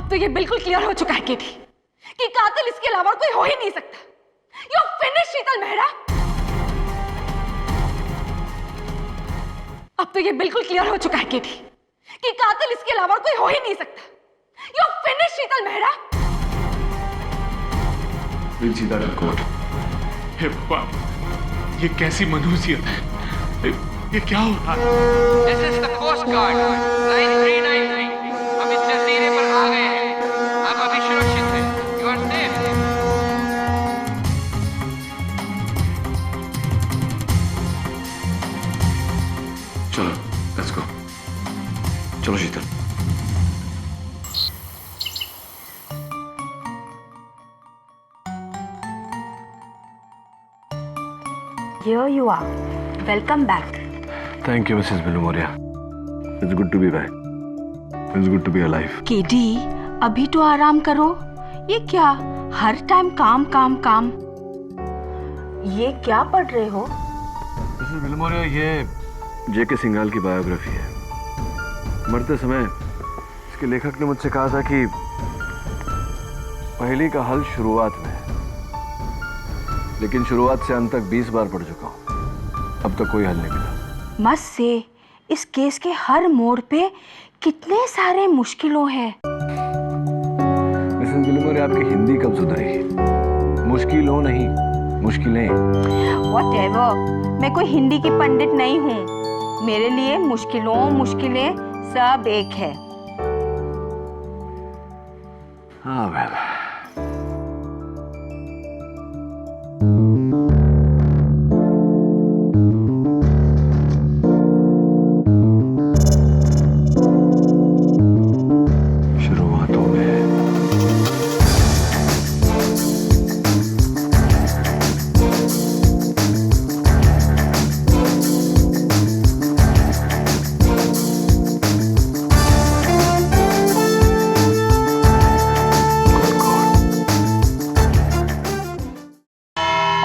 अब तो ये बिल्कुल क्लियर हो चुका है केटी कि कातिल इसके अलावा कोई हो ही नहीं सकता। यू फिनिश शीतल मेहरा। अब तो ये बिल्कुल क्लियर हो चुका है केटी कि कातिल इसके अलावा कोई हो ही नहीं सकता। यू फिनिश शीतल मेहरा। हे भगवान, ये कैसी मनुष्यत है? ये क्या हो रहा है? This is the Coast Guard, Line 393. हम इस जजीरे पर आ गए हैं। आप अभी सुरक्षित हैं। You are safe. चलो, let's go. चलो शीतल। Here you are. Welcome back. Thank you, Mrs. Bilumoria. It's good to be back. It's good to be alive. KD, अभी तो आराम करो। ये क्या हर टाइम काम काम काम? ये क्या पढ़ रहे हो? Mrs. Bilumoria, ये जेके सिंघाल की बायोग्राफी है। मरते समय इसके लेखक ने मुझसे कहा था कि पहेली का हल शुरुआत में है, लेकिन शुरुआत से अंत तक 20 बार पढ़ चुका हूँ, अब तक कोई हल नहीं मिला। मत से इस केस के हर मोड़ पे कितने सारे मुश्किलों हैं। मिसेस बिलमोरे, आपकी हिंदी कब सुधरेगी? मुश्किलों नहीं, मुश्किलें। Whatever, मैं कोई हिंदी की पंडित नहीं हूँ। मेरे लिए मुश्किलें सब एक है। हाँ वेल।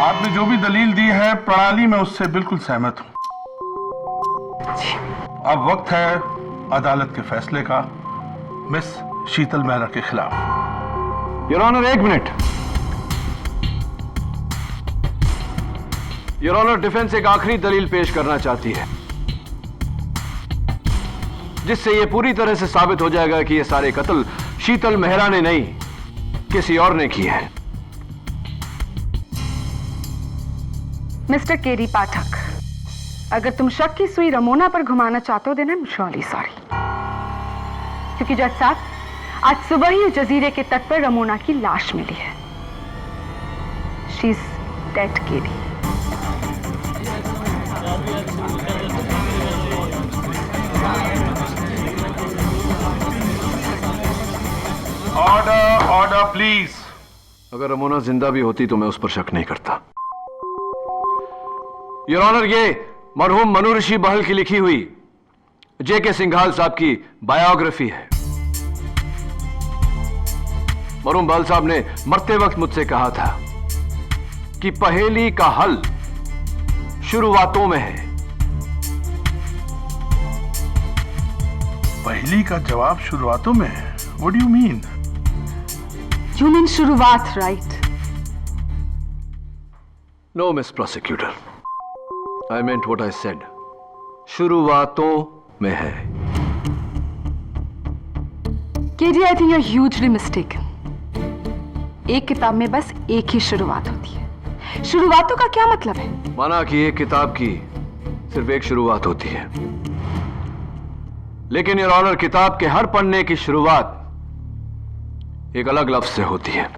आपने जो भी दलील दी है प्रणाली में उससे बिल्कुल सहमत हूं। अब वक्त है अदालत के फैसले का मिस शीतल मेहरा के खिलाफ। योर ऑनर, एक मिनट। योर ऑनर, डिफेंस एक आखिरी दलील पेश करना चाहती है जिससे यह पूरी तरह से साबित हो जाएगा कि ये सारे कत्ल शीतल मेहरा ने नहीं, किसी और ने किए हैं। मिस्टर केरी पाठक, अगर तुम शक की सुई रमोना पर घुमाना चाहते हो, then I am really sorry. क्योंकि जज साहब, आज सुबह ही जजीरे के तट पर रमोना की लाश मिली है। She is dead Kerry. Order, order please. अगर रमोना जिंदा भी होती तो मैं उस पर शक नहीं करता। योर ऑनर, ये मरहूम मनु ऋषि बहल की लिखी हुई जेके सिंघाल साहब की बायोग्राफी है। मरहूम बहल साहब ने मरते वक्त मुझसे कहा था कि पहेली का हल शुरुआतों में है। पहेली का जवाब शुरुआतों में है? What do you mean? You mean शुरुआत, right? No miss prosecutor, I meant what I said. शुरुआतों में है। KD, I think you are hugely mistaken. एक किताब में बस एक ही शुरुआत होती है। शुरुआतों का क्या मतलब है? माना कि एक किताब की सिर्फ एक शुरुआत होती है, लेकिन योर ऑनर, किताब के हर पन्ने की शुरुआत एक अलग लफ्ज से होती है।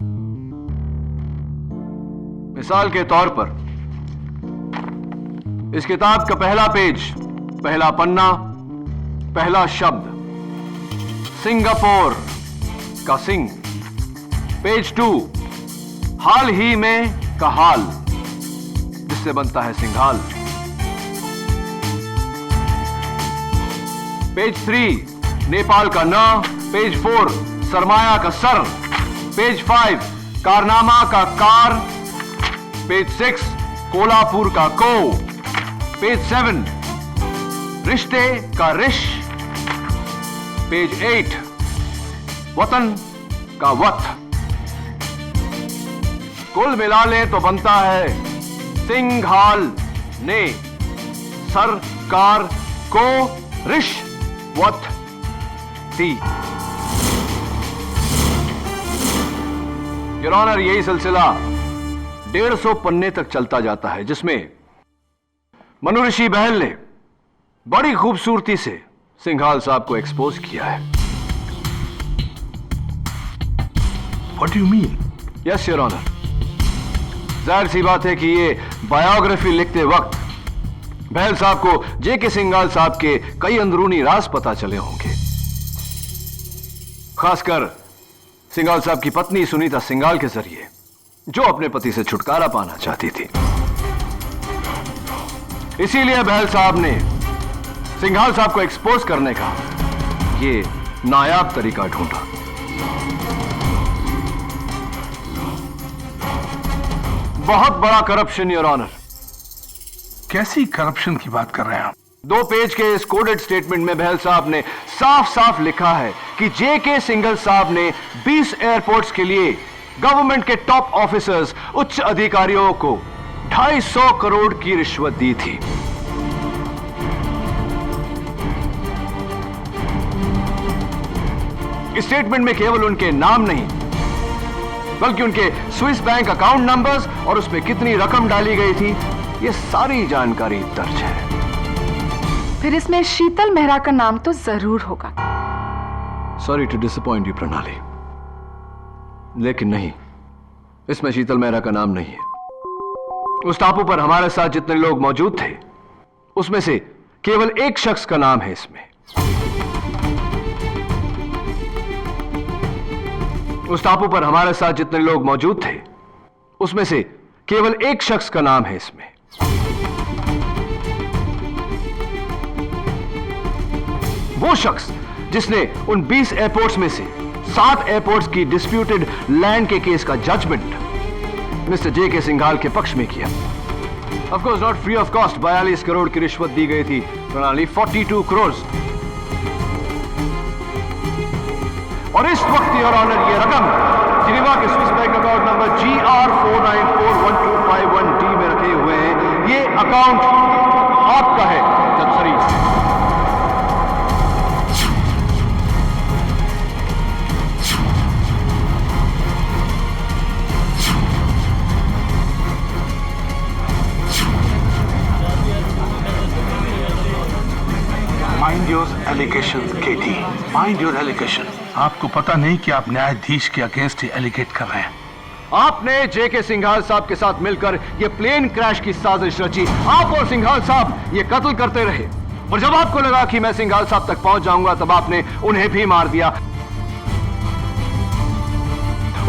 मिसाल के तौर पर इस किताब का पहला पेज, पहला पन्ना, पहला शब्द सिंगापुर का सिंग। पेज 2 हाल ही में का हाल, जिससे बनता है सिंघाल। पेज 3 नेपाल का न। पेज 4 सरमाया का सर। पेज 5 कारनामा का कार। पेज 6 कोल्हापुर का को। पेज 7 रिश्ते का रिश। पेज 8 वतन का वत। कुल मिला लें तो बनता है सिंघाल ने सरकार को रिश्वत दी। योर ऑनर, यही सिलसिला 150 पन्ने तक चलता जाता है, जिसमें मनु ऋषि बहल ने बड़ी खूबसूरती से सिंघाल साहब को एक्सपोज किया है। What do you mean? Yes your honour, जाहिर सी बात है कि ये बायोग्राफी लिखते वक्त बहल साहब को जेके सिंघाल साहब के कई अंदरूनी राज पता चले होंगे, खासकर सिंघाल साहब की पत्नी सुनीता सिंघाल के जरिए, जो अपने पति से छुटकारा पाना चाहती थी। इसीलिए बहल साहब ने सिंघाल साहब को एक्सपोज करने का ये नायाब तरीका ढूंढा। बहुत बड़ा करप्शन योर ऑनर। कैसी करप्शन की बात कर रहे हैं आप? 2 पेज के इस कोडेड स्टेटमेंट में बहल साहब ने साफ साफ लिखा है कि जेके सिंघाल साहब ने 20 एयरपोर्ट्स के लिए गवर्नमेंट के टॉप ऑफिसर्स, उच्च अधिकारियों को 250 करोड़ की रिश्वत दी थी। इस स्टेटमेंट में केवल उनके नाम नहीं, बल्कि उनके स्विस बैंक अकाउंट नंबर्स और उसमें कितनी रकम डाली गई थी, यह सारी जानकारी दर्ज है। फिर इसमें शीतल मेहरा का नाम तो जरूर होगा। सॉरी टू डिसअपॉइंट यू प्रणाली, लेकिन नहीं, इसमें शीतल मेहरा का नाम नहीं है। उस टापू पर हमारे साथ जितने लोग मौजूद थे, उसमें से केवल एक शख्स का नाम है इसमें। उस टापू पर हमारे साथ जितने लोग मौजूद थे, उसमें से केवल एक शख्स का नाम है इसमें। वो शख्स जिसने उन 20 एयरपोर्ट्स में से 7 एयरपोर्ट्स की डिस्प्यूटेड लैंड के केस का जजमेंट मिस्टर जेके सिंघाल के पक्ष में किया। Of course not free of cost. 42 crore की रिश्वत दी गई थी प्रणाली, 42 करोड़। और इस वक्त योर ऑनर ये रकम जिनेवा के Swiss bank account number GR49412551D में रखे हुए हैं। ये अकाउंट आपका है जज Sarin. Mind your allegations, KT. Mind your allegation. आपको पता नहीं कि आप न्यायाधीश के अगेंस्ट ही एलिगेट कर रहे हैं। आपने जेके सिंघाल साहब के साथ मिलकर ये प्लेन क्रैश की साजिश रची। आप और सिंघाल साहब ये कत्ल करते रहे, और जब आपको लगा कि मैं सिंघाल साहब तक पहुंच जाऊंगा, तब आपने उन्हें भी मार दिया।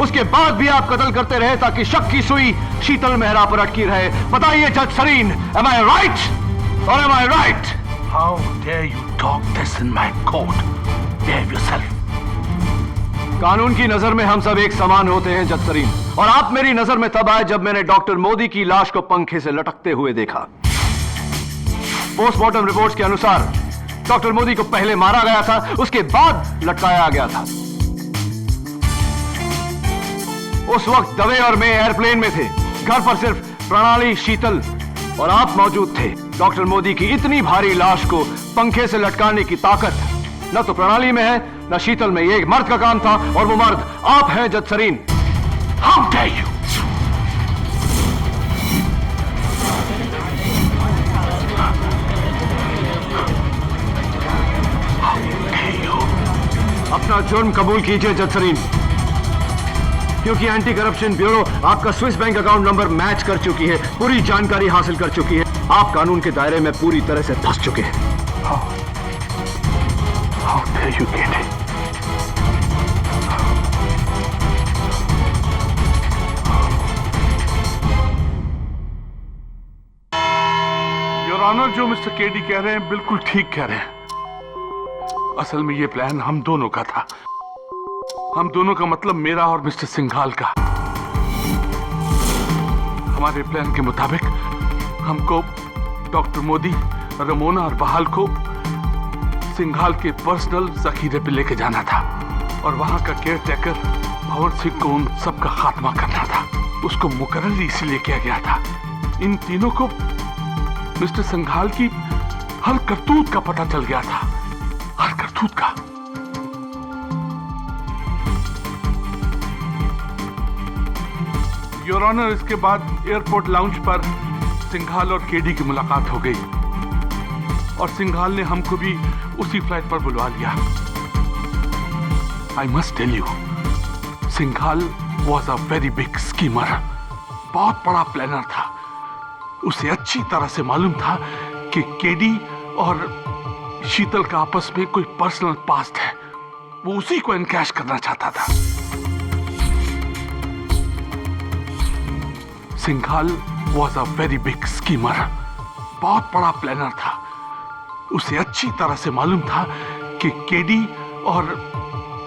उसके बाद भी आप कत्ल करते रहे ताकि शक की सुई शीतल मेहरा पर अटकी रहे। बताइए जज Sarin, am I right or am I right? How dare you talk this in my court? Behave yourself. कानून की नजर में हम सब एक समान होते हैं जज सरीन, और आप मेरी नजर में तब आए जब मैंने डॉक्टर मोदी की लाश को पंखे से लटकते हुए देखा। पोस्टमार्टम रिपोर्ट्स के अनुसार डॉक्टर मोदी को पहले मारा गया था, उसके बाद लटकाया गया था। उस वक्त दवे और मैं एयरप्लेन में थे। घर पर सिर्फ प्रणाली, शीतल और आप मौजूद थे। डॉक्टर मोदी की इतनी भारी लाश को पंखे से लटकाने की ताकत न तो प्रणाली में है, न शीतल में। ये एक मर्द का काम था, और वो मर्द आप हैं जज Sarin. How dare you? How dare you? अपना जुर्म कबूल कीजिए जज सरीन, क्योंकि एंटी करप्शन ब्यूरो आपका Swiss bank account number match कर चुकी है, पूरी जानकारी हासिल कर चुकी है। आप कानून के दायरे में पूरी तरह से फंस चुके हैं। How dare you get it? Your honour, जो मिस्टर केडी कह रहे हैं बिल्कुल ठीक कह रहे हैं। असल में ये प्लान हम दोनों का था। हम दोनों का मतलब मेरा और मिस्टर सिंघाल का। हमारे प्लान के मुताबिक हमको डॉक्टर मोदी, रमोना और बहाल को सिंघाल के पर्सनल जखीरे पे लेके जाना था। और वहां का केयर टेकर भंवर सिंह को उन सबका खात्मा करना था। उसको मुकर्रर इसलिए किया गया था। इन तीनों को मिस्टर संघाल की हर करतूत का पता चल गया था, हर करतूत का। योर ऑनर, इसके बाद एयरपोर्ट लाउंज पर सिंघाल और केडी की मुलाकात हो गई और सिंघाल ने हमको भी उसी फ्लाइट पर बुलवा लिया। I must tell you, Singhal was a very big schemer. बहुत बड़ा प्लानर था। उसे अच्छी तरह से मालूम था कि केडी और शीतल का आपस में कोई पर्सनल पास्ट है। वो उसी को एनकैश करना चाहता था। Singhal was a very big schemer. बहुत बड़ा प्लानर था। उसे अच्छी तरह से मालूम था कि केडी और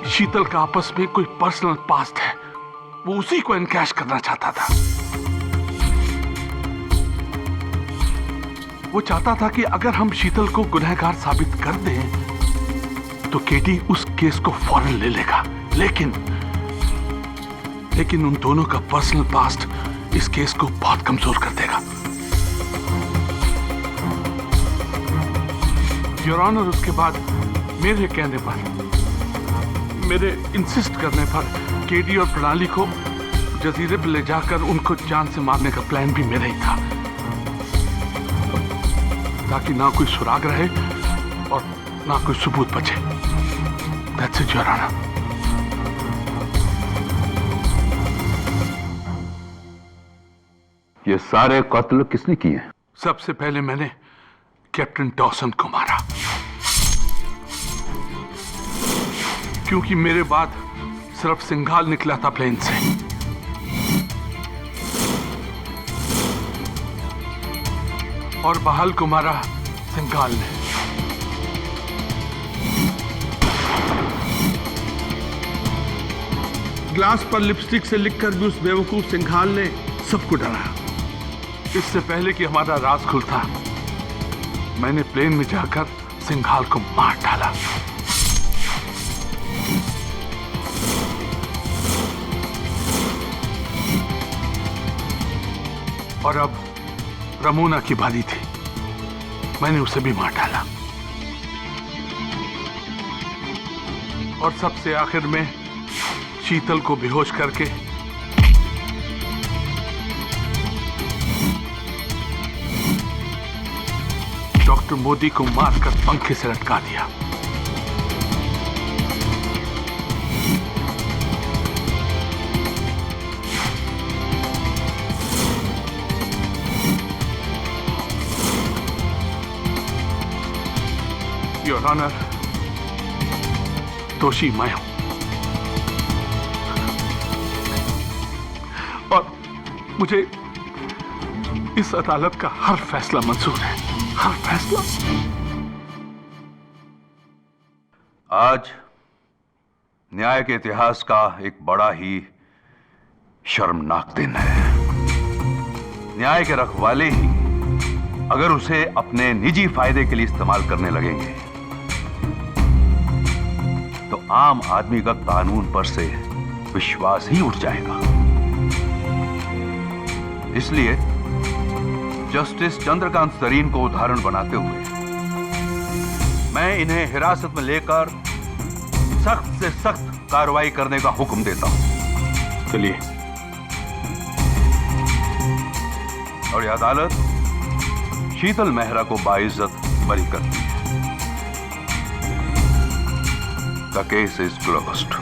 शीतल का आपस में कोई पर्सनल पास्ट है। वो उसी को एनकैश करना चाहता था। वो चाहता था कि अगर हम शीतल को गुनहगार साबित कर दें तो केडी उस केस को फौरन ले लेगा। लेकिन उन दोनों का पर्सनल पास्ट इस केस को बहुत कमजोर कर देगा। योर ऑनर, उसके बाद मेरे कहने पर, मेरे इंसिस्ट करने पर केडी और प्रणाली को जजीरे पर ले जाकर उनको जान से मारने का प्लान भी मेरा ही था, ताकि ना कोई सुराग रहे और ना कोई सबूत बचे। That's it, Your Honor. ये सारे कत्ल किसने किए? सबसे पहले मैंने कैप्टन डॉसन को मारा, क्योंकि मेरे बाद सिर्फ सिंघाल निकला था प्लेन से। और बहाल को मारा सिंघाल ने। ग्लास पर लिपस्टिक से लिखकर भी उस बेवकूफ सिंघाल ने सबको डराया। इससे पहले कि हमारा राज खुलता, मैंने प्लेन में जाकर सिंघाल को मार डाला। और अब रमोना की बारी थी, मैंने उसे भी मार डाला। और सबसे आखिर में शीतल को बेहोश करके डॉक्टर मोदी को मारकर पंखे से लटका दिया। योर ऑनर, दोषी मैं हूं और मुझे इस अदालत का हर फैसला मंजूर है, हर फैसला। आज न्याय के इतिहास का एक बड़ा ही शर्मनाक दिन है। न्याय के रखवाले ही अगर उसे अपने निजी फायदे के लिए इस्तेमाल करने लगेंगे तो आम आदमी का कानून पर से विश्वास ही उठ जाएगा। इसलिए जस्टिस चंद्रकांत सरीन को उदाहरण बनाते हुए मैं इन्हें हिरासत में लेकर सख्त से सख्त कार्रवाई करने का हुक्म देता हूं। चलिए। और यह अदालत शीतल मेहरा को बाइज्जत बरी करती है। The case is closed.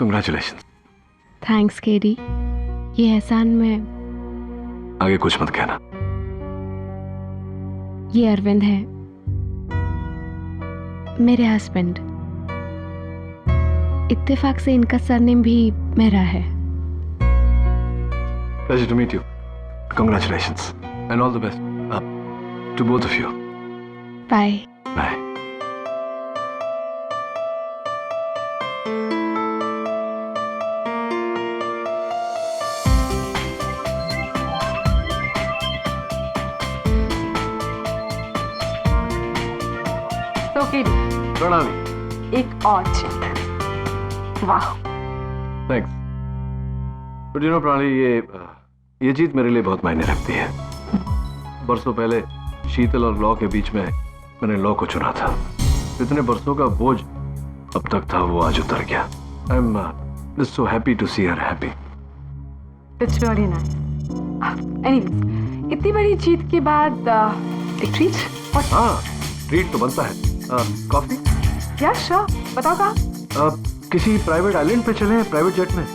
Congratulations. Thanks KD. ये एहसान मैं आगे कुछ मत कहना। ये अरविंद है, मेरे हस्बैंड। इत्तेफाक से इनका सरनेम भी मेरा है। Pleasure to meet you. Congratulations and all the best to both of you. Bye. Bye. तो केडी, प्रणामी। एक और जीत। वाह, थैंक्स। बट यू नो प्रणाली, ये जीत मेरे लिए बहुत मायने रखती है। बरसों पहले शीतल और लॉ के बीच में मैंने लॉ को चुना था। इतने बरसों का बोझ अब तक था, वो आज उतर गया। I am just so happy to see her happy. That's really nice. Anyways, इतनी बड़ी जीत के बाद एक ट्रीट। हाँ, ट्रीट तो बनता है। कॉफी? क्या श्योर, बताओ कहाँ? किसी प्राइवेट आइलैंड पे चलें, प्राइवेट जेट में।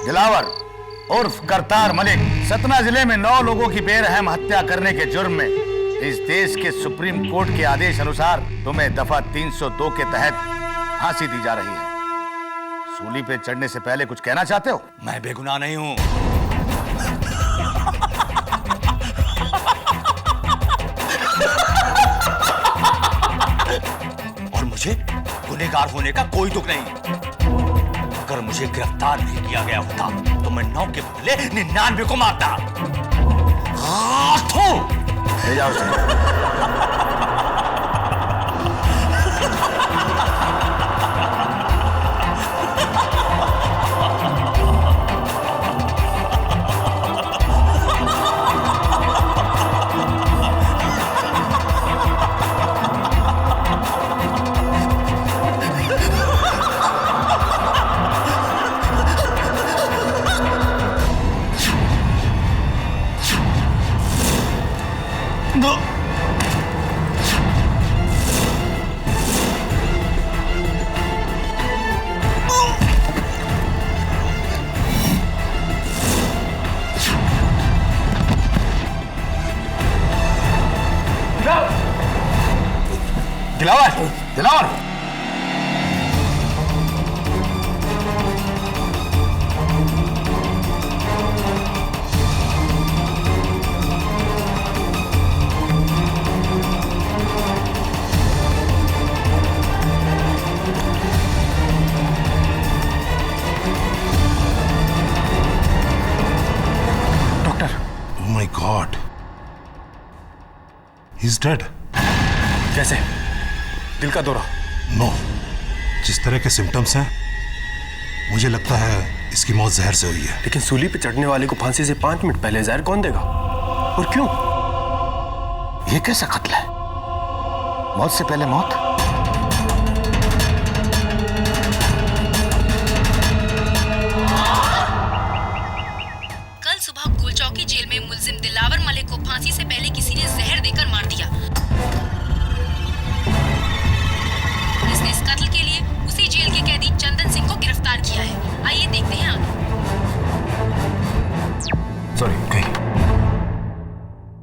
दिलावर उर्फ करतार मलिक सतना जिले में 9 लोगों की बेरहम हत्या करने के जुर्म में इस देश के सुप्रीम कोर्ट के आदेश अनुसार तुम्हें दफा 302 के तहत फांसी दी जा रही है। सूली पे चढ़ने से पहले कुछ कहना चाहते हो? मैं बेगुनाह नहीं हूं। और मुझे गुनहगार होने का कोई दुख नहीं। अगर मुझे गिरफ्तार नहीं किया गया होता तो मैं 9 के बदले 99 को मारता। ले जाओ उसे। Dilawar doctor, oh my God, he is dead. कैसे? दिल का दौरा? नो, जिस तरह के सिम्टम्स हैं मुझे लगता है इसकी मौत जहर से हुई है। लेकिन सूली पे चढ़ने वाले को फांसी से 5 मिनट पहले जहर कौन देगा और क्यों? ये कैसा कत्ल है? मौत से पहले मौत? कल सुबह गोलचौकी जेल में मुलजिम दिलावर मलिक को फांसी से पहले किसी ने जहर देकर मार दिया। इस कत्ल के लिए उसी जेल के कैदी चंदन सिंह को गिरफ्तार किया है। आइए देखते हैं आगे। सॉरी, कहीं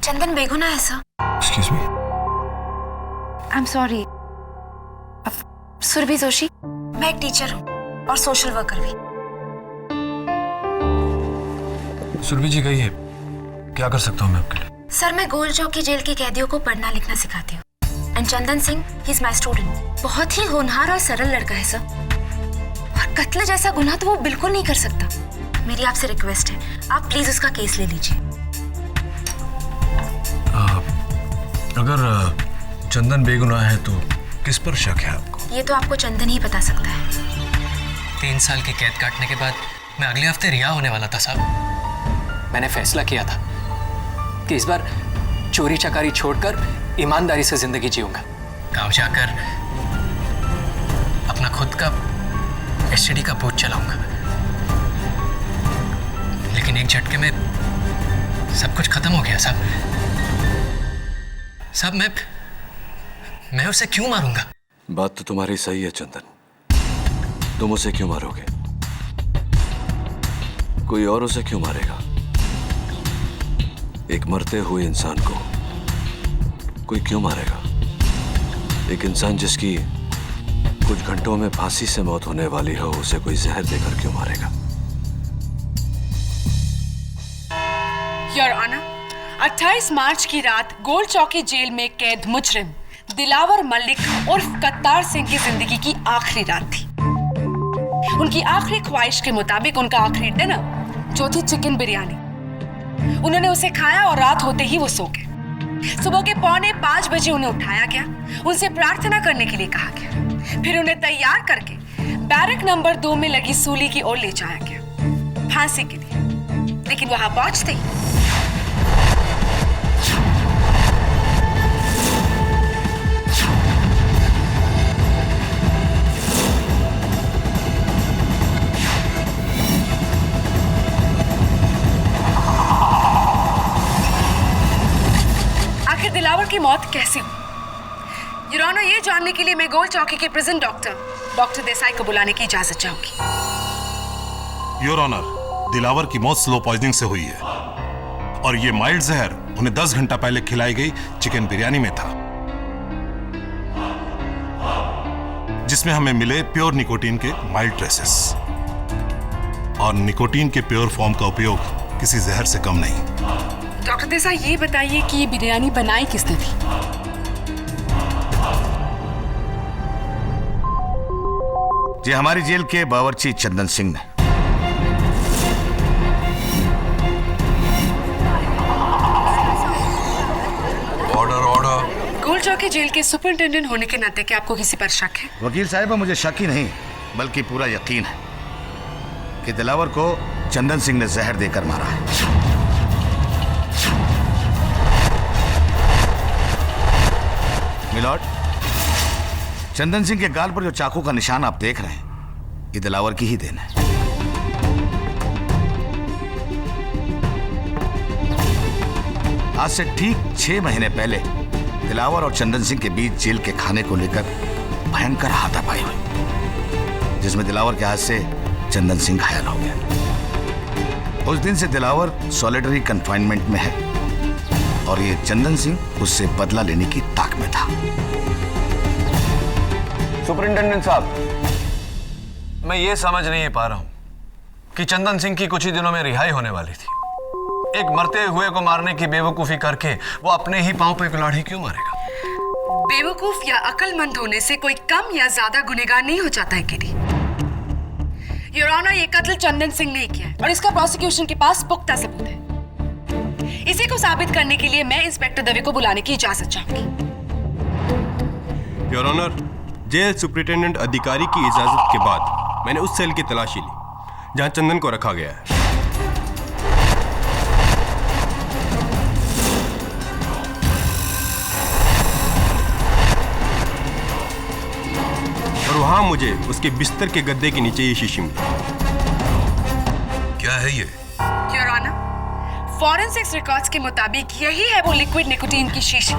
चंदन बेगुनाह है sir. Excuse me. I am sorry. Surbhi Joshi, मैं एक टीचर हूँ और सोशल वर्कर भी। सुरभि जी गई है, क्या कर सकता हूँ मैं आपके लिए? सर, मैं गोल चौकी जेल के कैदियों को पढ़ना लिखना सिखाती हूँ। And Chandan Singh, he is my student. बहुत ही होनहार और सरल लड़का है सर, और कत्ल जैसा गुनाह तो वो बिल्कुल नहीं कर सकता। मेरी आपसे रिक्वेस्ट है, आप प्लीज उसका केस ले लीजिए। अगर चंदन बेगुनाह है तो किस पर शक है आपको? ये तो आपको चंदन ही बता सकता है। 3 साल की कैद काटने के बाद मैं अगले हफ्ते रिहा होने वाला था साहब। मैंने फैसला किया था कि इस बार चोरी चकारी छोड़कर ईमानदारी से जिंदगी जीऊंगा। गांव जाकर अपना खुद का एसटीडी का बूथ चलाऊंगा। लेकिन एक झटके में सब कुछ खत्म हो गया साहब। साहब, मैं उसे क्यों मारूंगा? बात तो तुम्हारी सही है चंदन, तुम उसे क्यों मारोगे? कोई और उसे क्यों मारेगा? एक मरते हुए इंसान को कोई क्यों मारेगा? एक इंसान जिसकी कुछ घंटों में फांसी से मौत होने वाली हो, उसे कोई जहर देकर क्यों मारेगा? योर ऑनर, 28 मार्च की रात गोल चौकी जेल में कैद मुजरिम दिलावर मलिक उर्फ करतार सिंह की जिंदगी की आखिरी रात थी। उनकी आखिरी ख्वाहिश के मुताबिक उनका आखिरी डिनर जो थी चिकन बिरयानी। उन्होंने उसे खाया और रात होते ही वो सो गए। सुबह के 4:45 बजे उन्हें उठाया गया, उनसे प्रार्थना करने के लिए कहा गया, फिर उन्हें तैयार करके बैरक नंबर 2 में लगी सूली की ओर ले जाया गया फांसी के लिए। लेकिन वहां पहुंचते ही दिलावर की मौत कैसे हुई? योर ऑनर, ये जानने के लिए मैं गोल चौकी के प्रिजन डॉक्टर देसाई को बुलाने की इजाजत चाहूंगी। योर ऑनर, दिलावर की मौत स्लो पॉइजनिंग से हुई है और ये माइल्ड जहर उन्हें 10 घंटा पहले खिलाई गई चिकन बिरयानी में था, जिसमें हमें मिले प्योर निकोटीन के माइल्ड ट्रेसेस। और निकोटीन के प्योर फॉर्म का उपयोग किसी जहर से कम नहीं। डॉक्टर देसाई, ये बताइए कि ये बिरयानी बनाई किसने थी? जी हमारी जेल के बावर्ची चंदन सिंह ने। Order order. गोल चौकी जेल के सुपरिंटेंडेंट होने के नाते क्या आपको किसी पर शक है? वकील साहिबा, मुझे शक ही नहीं बल्कि पूरा यकीन है कि दिलावर को चंदन सिंह ने जहर देकर मारा है। मिलॉर्ड, चंदन सिंह के गाल पर जो चाकू का निशान आप देख रहे हैं, ये दिलावर की ही देन है। आज से ठीक 6 महीने पहले दिलावर और चंदन सिंह के बीच जेल के खाने को लेकर भयंकर हाथापाई हुई, जिसमें दिलावर के हाथ से चंदन सिंह घायल हो गया। उस दिन से दिलावर सॉलिटरी कंफाइनमेंट में है और ये चंदन सिंह उससे बदला लेने की ताक में था। सुपरिंटेंडेंट साहब, मैं ये समझ नहीं पा रहा हूं कि चंदन सिंह की कुछ ही दिनों में रिहाई होने वाली थी। एक मरते हुए को मारने की बेवकूफी करके वो अपने ही पांव पे कुल्हाड़ी क्यों मारेगा? बेवकूफ या अक्लमंद होने से कोई कम या ज्यादा गुनहगार नहीं हो जाता है केडी। योर ऑनर, ये कत्ल चंदन सिंह ने किया है और इसका प्रोसिक्यूशन के पास पुख्ता सबूत है। इसी को साबित करने के लिए मैं इंस्पेक्टर दवे को बुलाने की इजाजत चाहूंगी। योर ऑनर, जेल सुपरिटेंडेंट अधिकारी की इजाजत के बाद मैंने उस सेल की तलाशी ली जहां चंदन को रखा गया है। और वहां मुझे उसके बिस्तर के गद्दे के नीचे ये शीशी मिली। क्या है ये? योर ऑनर, फॉरेंसिक्स रिकॉर्ड्स के मुताबिक यही है वो लिक्विड निकोटीन की शीशी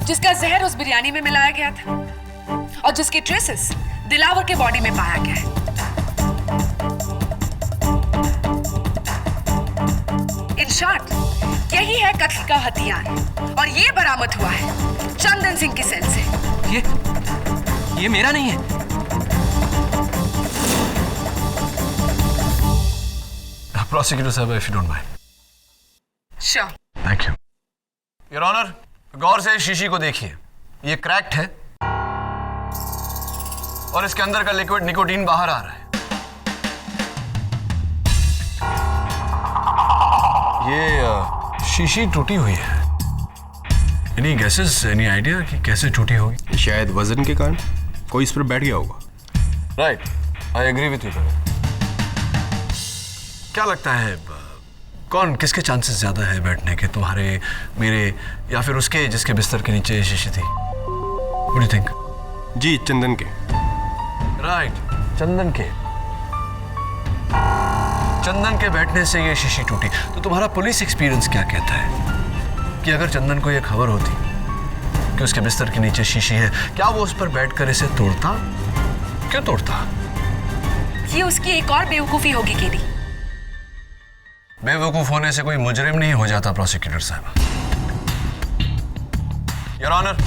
जिसका जहर उस बिरयानी में मिलाया गया था और जिसके ट्रेसेस दिलावर के बॉडी में पाया गया है। इन शॉर्ट, यही है कत्ल का हथियार और ये बरामद हुआ है चंदन सिंह की सेल से। ये मेरा नहीं है। प्रोसिक्यूटर साहब, if you don't mind. Sure. Thank you. Your honour, गौर से शीशी को देखिए, ये क्रैक्ड है और इसके अंदर का लिक्विड निकोटीन बाहर आ रहा है। ये शीशी टूटी हुई है। एनी गेसेस, एनी आइडिया कि कैसे टूटी होगी? शायद वजन के कारण कोई इस पर बैठ गया होगा। Right, I agree with you. क्या लगता है कौन, किसके चांसेस ज्यादा है बैठने के, तुम्हारे, मेरे या फिर उसके जिसके बिस्तर के नीचे ये शीशी थी? What do you think? जी, चंदन के। राइट, चंदन के। चंदन के बैठने से ये शीशी टूटी। तो तुम्हारा पुलिस एक्सपीरियंस क्या कहता है कि अगर चंदन को ये खबर होती कि उसके बिस्तर के नीचे शीशी है, क्या वो उस पर बैठकर इसे तोड़ता? क्यों तोड़ता? ये उसकी एक और बेवकूफी होगी केडी। बेवकूफ होने से कोई मुजरिम नहीं हो जाता प्रोसिक्यूटर साहब। योर ऑनर,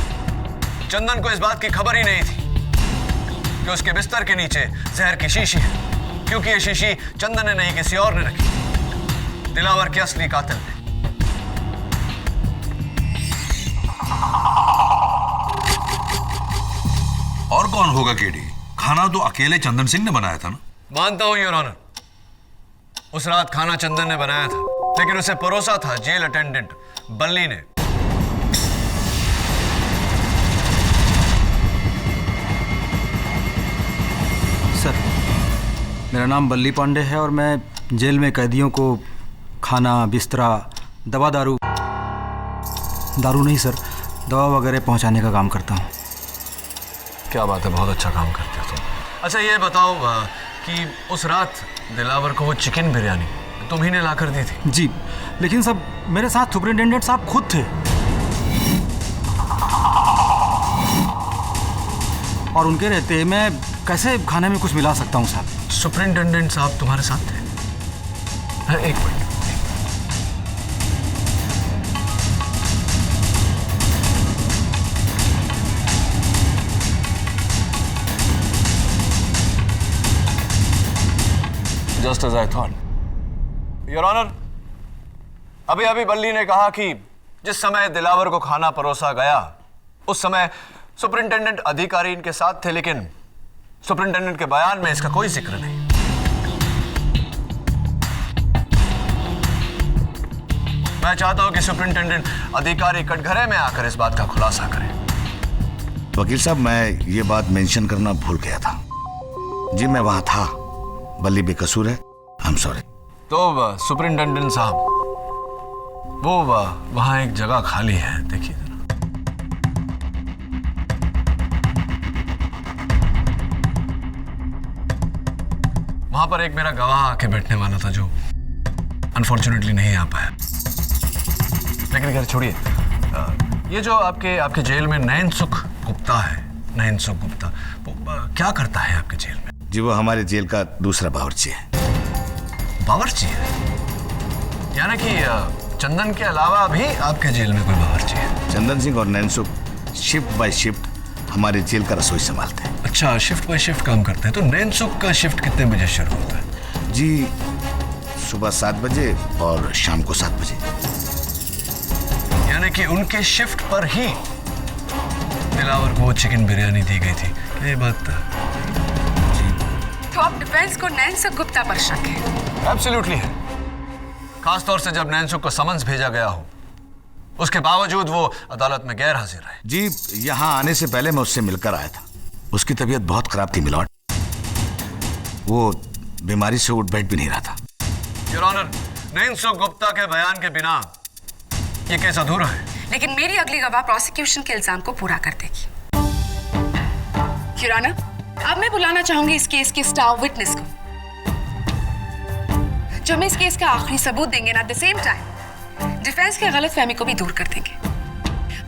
चंदन को इस बात की खबर ही नहीं थी कि उसके बिस्तर के नीचे जहर की शीशी है, क्योंकि ये शीशी चंदन ने नहीं किसी और ने रखी, दिलावर के असली कातिल ने। और कौन होगा केडी? खाना तो अकेले चंदन सिंह ने बनाया था ना? मानता हूं योर ऑनर, उस रात खाना चंदन ने बनाया था, लेकिन उसे परोसा था जेल अटेंडेंट बल्ली ने। सर, मेरा नाम बल्ली पांडे है और मैं जेल में कैदियों को खाना, बिस्तरा, दवा दारू नहीं सर, दवा वगैरह पहुंचाने का काम करता हूँ। क्या बात है, बहुत अच्छा काम करते हो तुम। अच्छा ये बताओ कि उस रात दिलावर को वो चिकन बिरयानी तुम ही ने ला कर दी थी? जी, लेकिन सब मेरे साथ सुपरिटेंडेंट साहब खुद थे और उनके रहते मैं कैसे खाने में कुछ मिला सकता हूँ साहब? सुपरिटेंडेंट साहब तुम्हारे साथ थे? एक minute. Just as I thought. Your Honor, अभी बल्ली ने कहा कि जिस समय दिलावर को खाना परोसा गया उस समय सुपरिटेंडेंट अधिकारी इनके साथ थे, लेकिन सुपरिटेंडेंट के बयान में इसका कोई जिक्र नहीं। मैं चाहता हूं कि सुपरिटेंडेंट अधिकारी कटघरे में आकर इस बात का खुलासा करें। वकील साहब, मैं ये बात मेंशन करना भूल गया था। जी मैं वहां था, बल्ली बेकसूर है, आई एम सॉरी। तो सुपरिटेंडेंट साहब, वो वहां एक जगह खाली है, देखिए जरा। वहां पर एक मेरा गवाह आके बैठने वाला था जो अनफॉर्चुनेटली नहीं आ पाया। लेकिन खैर छोड़िए, ये जो आपके जेल में नयन सुख गुप्ता है, नयन सुख गुप्ता, वो क्या करता है आपके जेल में? जी वो हमारे जेल का दूसरा बावर्ची है। बावर्ची है? यानी कि चंदन के अलावा भी आपके जेल में कोई बावर्ची है? चंदन सिंह और नैनसुख शिफ्ट बाय शिफ्ट हमारे जेल का रसोई संभालते हैं। अच्छा, शिफ्ट बाय शिफ्ट काम करते हैं। तो नैनसुख का शिफ्ट कितने बजे शुरू होता है? जी सुबह 7 बजे और शाम को 7 बजे। यानी कि उनके शिफ्ट पर ही दिलावर को चिकन बिरयानी दी गई थी, ये बात? तो अब डिफेंस को नैनसुख गुप्ता पर शक है? एब्सोल्युटली है, खासतौर से जब नैनसुख को समन्स भेजा गया हो, उसके बावजूद वो अदालत में गैर हाजिर रहे। जी यहाँ आने से पहले मैं उससे मिलकर आया था। उसकी तबीयत बहुत खराब थी मिलॉर्ड, वो बीमारी से उठ बैठ भी नहीं रहा था। योर ऑनर, नैनसुख गुप्ता के बयान के बिना ये केस अधूरा है। लेकिन मेरी अगली गवाह प्रोसिक्यूशन के इल्जाम को पूरा कर देगी। योर ऑनर, अब मैं बुलाना चाहूंगी इस केस के स्टार विटनेस को, जो हमें इस केस का आखिरी सबूत देंगे, at the same time defence के गलतफहमी को भी दूर कर देंगे।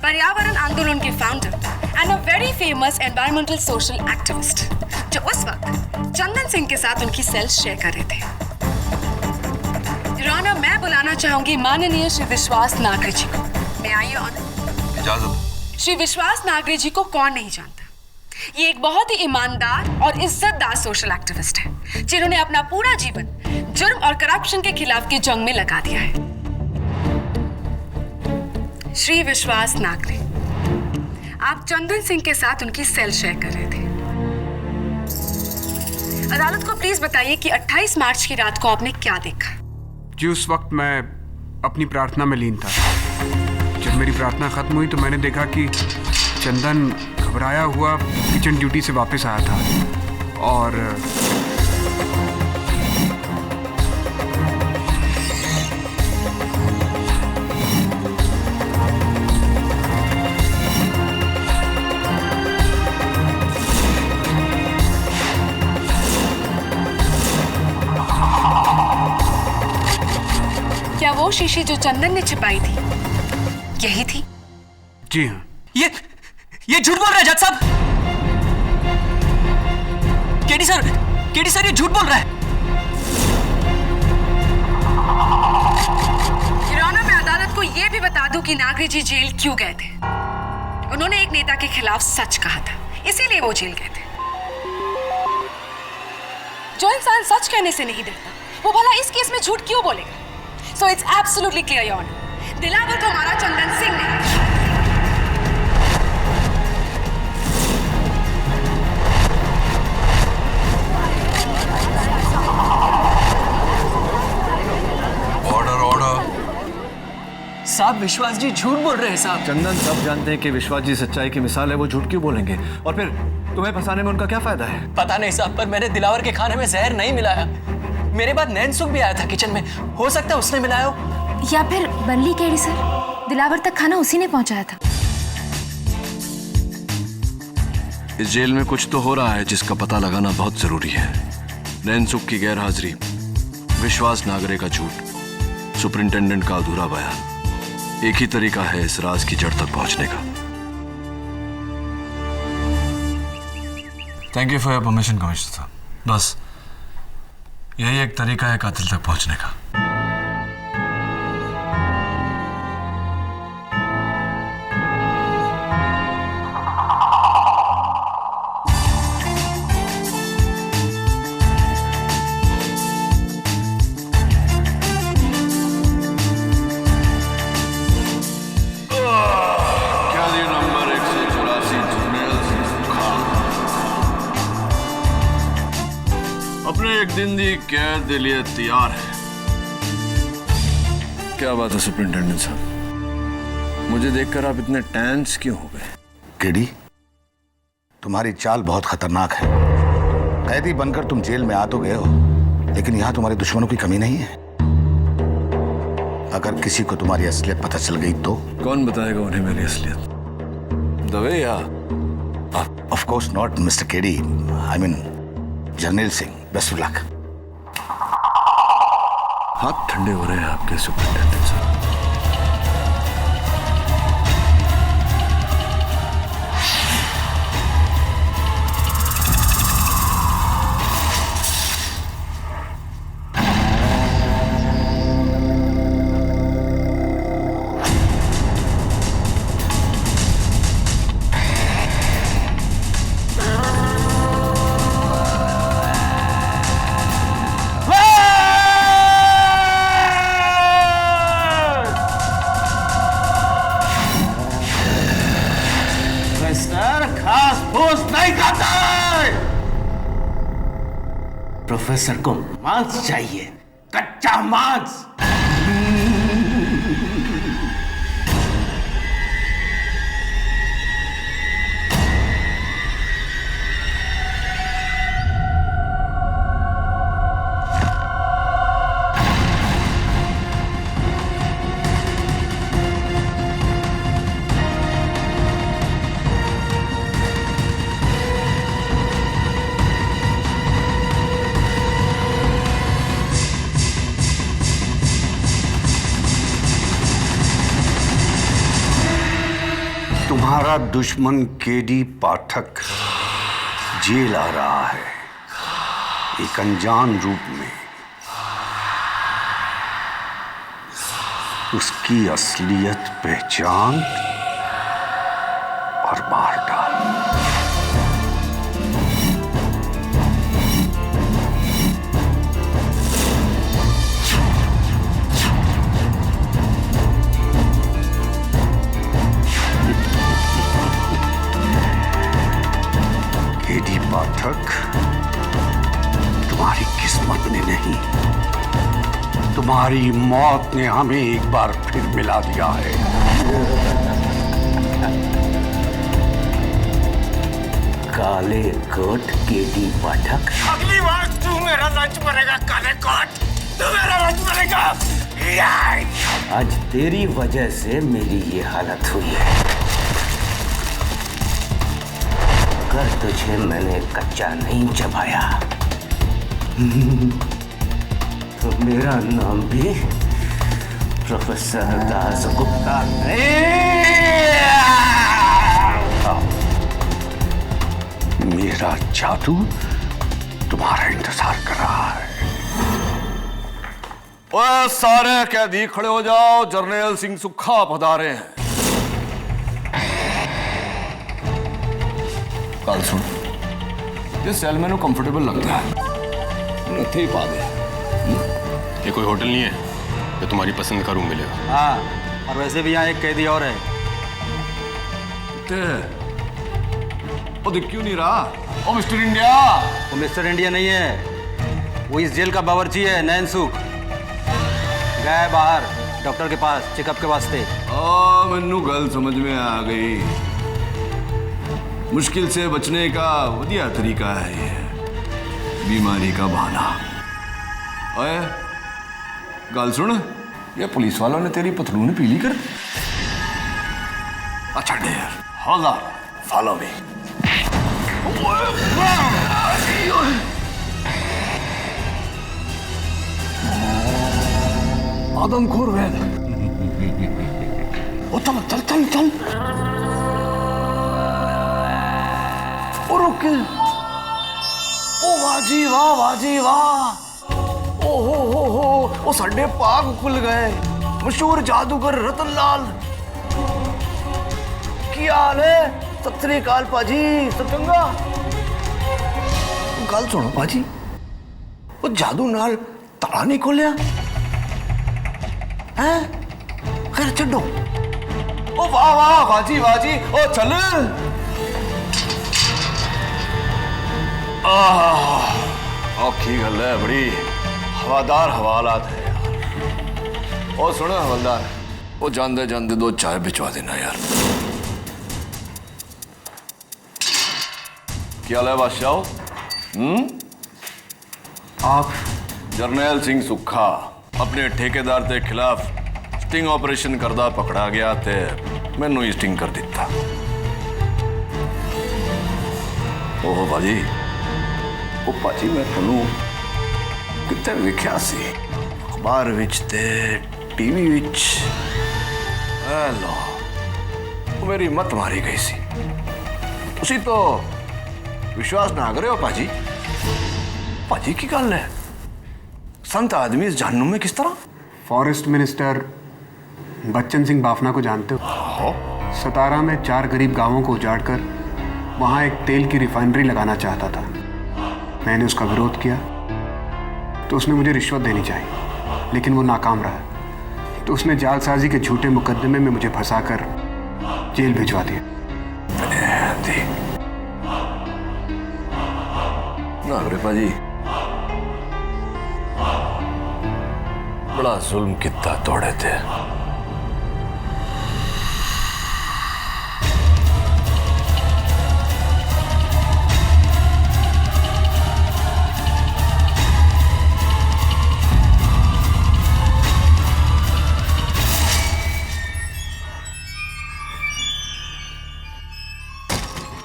पर्यावरण आंदोलन के founder and a very famous environmental social activist, जो उस वक्त चंदन सिंह के साथ उनकी सेल शेयर कर रहे थे। योर ऑनर, मैं बुलाना चाहूंगी माननीय श्री विश्वास नागरे जी को। मैं आई ऑनर? इजाजत। श्री विश्वास नागरे जी को कौन नहीं जानता? ये एक बहुत ही ईमानदार और इज्जतदार सोशल एक्टिविस्ट है, जिन्होंने अपना पूरा जीवन जुर्म और करप्शन के खिलाफ की जंग में लगा दिया है। श्री विश्वास नागरे, आप चंदन सिंह के साथ उनकी सेल शेयर कर रहे थे। अदालत को प्लीज बताइए कि 28 मार्च की रात को आपने क्या देखा? जी उस वक्त मैं अपनी प्रार्थना में लीन था। जब मेरी प्रार्थना खत्म हुई तो मैंने देखा कि चंदन घबराया हुआ किचन ड्यूटी से वापस आया था और क्या वो शीशी जो चंदन ने छिपाई थी यही थी? जी हाँ। ये झूठ बोल रहा है जज साहब। केडी सर ये झूठ बोल रहा है। योर ऑनर, मैं अदालत को यह भी बता दूं कि नागरे जी जेल क्यों गए थे। उन्होंने एक नेता के खिलाफ सच कहा था, इसीलिए वो जेल गए थे। जो इंसान सच कहने से नहीं डरता, वो भला इस केस में झूठ क्यों बोलेगा? So it's absolutely clear your honour, Dilawar तो हमारा चंदन सिंह ने। साहब विश्वास जी झूठ बोल रहे हैं साहब। चंदन सब जानते हैं कि विश्वास जी सच्चाई की मिसाल है, वो झूठ क्यों बोलेंगे? और फिर तुम्हें फंसाने में उनका क्या फायदा है? पता नहीं साहब, पर मैंने दिलावर के खाने में जहर नहीं मिलाया। मेरे बाद नैन सुख भी आया था किचन में, हो सकता है उसने मिलाया हो। या फिर बल्ली केड़ी सर, दिलावर तक खाना उसी ने पहुंचाया था। इस जेल में कुछ तो हो रहा है जिसका पता लगाना बहुत जरूरी है। नैन सुख की गैर हाजिरी, विश्वास नागरे का झूठ, सुपरिंटेंडेंट का अधूरा बयान, एक ही तरीका है इस राज की जड़ तक पहुंचने का। Thank you for your permission commissioner साहब। बस यही एक तरीका है कातिल तक पहुंचने का। एक दिन दी कैद के लिए तैयार है। क्या बात है सुपरिंटेंडेंट साहब, मुझे देखकर आप इतने टेंस क्यों हो गए? केडी, तुम्हारी चाल बहुत खतरनाक है। कैदी बनकर तुम जेल में आ तो गए हो, लेकिन यहां तुम्हारे दुश्मनों की कमी नहीं है। अगर किसी को तुम्हारी असलियत पता चल गई तो? कौन बताएगा उन्हें मेरी असलियत? दवे या? Of course not mister KD, I mean Jarnail Singh. Best of luck. हाथ ठंडे हो रहे हैं आपके सुपरिंटेंडेंट साहब। प्रोफेसर को मांस चाहिए, कच्चा मांस। तुम्हारा दुश्मन केडी पाठक जेल आ रहा है, एक अनजान रूप में। उसकी असलियत पहचान और मार डाल। केडी पाठक, तुम्हारी किस्मत ने नहीं, तुम्हारी मौत ने हमें एक बार फिर मिला दिया है। काले कोट केडी पाठक, अगली बार तू मेरा लंच मरेगा। काले कोट, तू मेरा लंच मरेगा। आज तेरी वजह से मेरी ये हालत हुई है। अगर तुझे मैंने कच्चा नहीं चबाया तो मेरा नाम भी प्रोफेसर दास गुप्ता नहीं। मेरा जादू तुम्हारा इंतजार कर रहा है। ओए सारे कैदी खड़े हो जाओ, जर्नैल सिंह सुखा पधारे हैं। कल सुन, ये सेल में कंफर्टेबल लगता है, थे पा दे। ये कोई होटल नहीं है जो तुम्हारी पसंद का रूम मिलेगा। हाँ, और वैसे भी यहाँ एक कैदी और है। वो दिख क्यों नहीं रहा? ओ मिस्टर इंडिया। वो मिस्टर इंडिया नहीं है, वो इस जेल का बावर्ची है, नैन सुख। गया है बाहर डॉक्टर के पास चेकअप के वास्ते। मैनू गल समझ में आ गई। मुश्किल से बचने का वधिया तरीका है ये, बीमारी का बहाना। ओए गल सुन, ये पुलिस वालों ने तेरी पतलून पीली कर दी। अच्छा यार, होल्ड ऑन, फॉलो मी। आदमखोर वैद, ओ चल चल चल चल। ओ रुक, ओ वाजी वाह, वाजी वाह। ओ हो, ओ साडे पाग खुल गए। मशहूर जादूगर रतन लाल, क्या हाल है? सत श्री अकाल पाजी, सब चंगा? गल सुनो पाजी, वो जादू नाल ताला नहीं खोलिया है? खैर छो। ओ वाह वाह, वाजी वाजी, ओ चल। औखी गल है बड़ी, हवादार हवालात है यार। ओ सुनो हवलदार, वो जानते जानते 2 चाय भिजवा देना यार। क्या है बादशाह? आप जरनैल सिंह सुखा अपने ठेकेदार के खिलाफ स्टिंग ऑपरेशन करदा पकड़ा गया ते मैनू ही स्टिंग कर दिता। ओह भाजी, ओ भाजी मैं थोनू कितने वेख्या सी, अखबार विच ते टीवी विच। लो, वो मेरी मत मारी गई सी। तुसी तो विश्वास ना करे हो पाजी। पाजी की गल है, संत आदमी इस जानू में किस तरह? फॉरेस्ट मिनिस्टर बच्चन सिंह बाफना को जानते हो? सतारा में 4 गरीब गांवों को उजाड़कर वहां एक तेल की रिफाइनरी लगाना चाहता था। मैंने उसका विरोध किया तो उसने मुझे रिश्वत देनी चाहिए, लेकिन वो नाकाम रहा। तो उसने जालसाजी के झूठे मुकदमे में मुझे फंसाकर जेल भिजवा दिया। पाजी बड़ा जुल्म कितना तोड़े थे।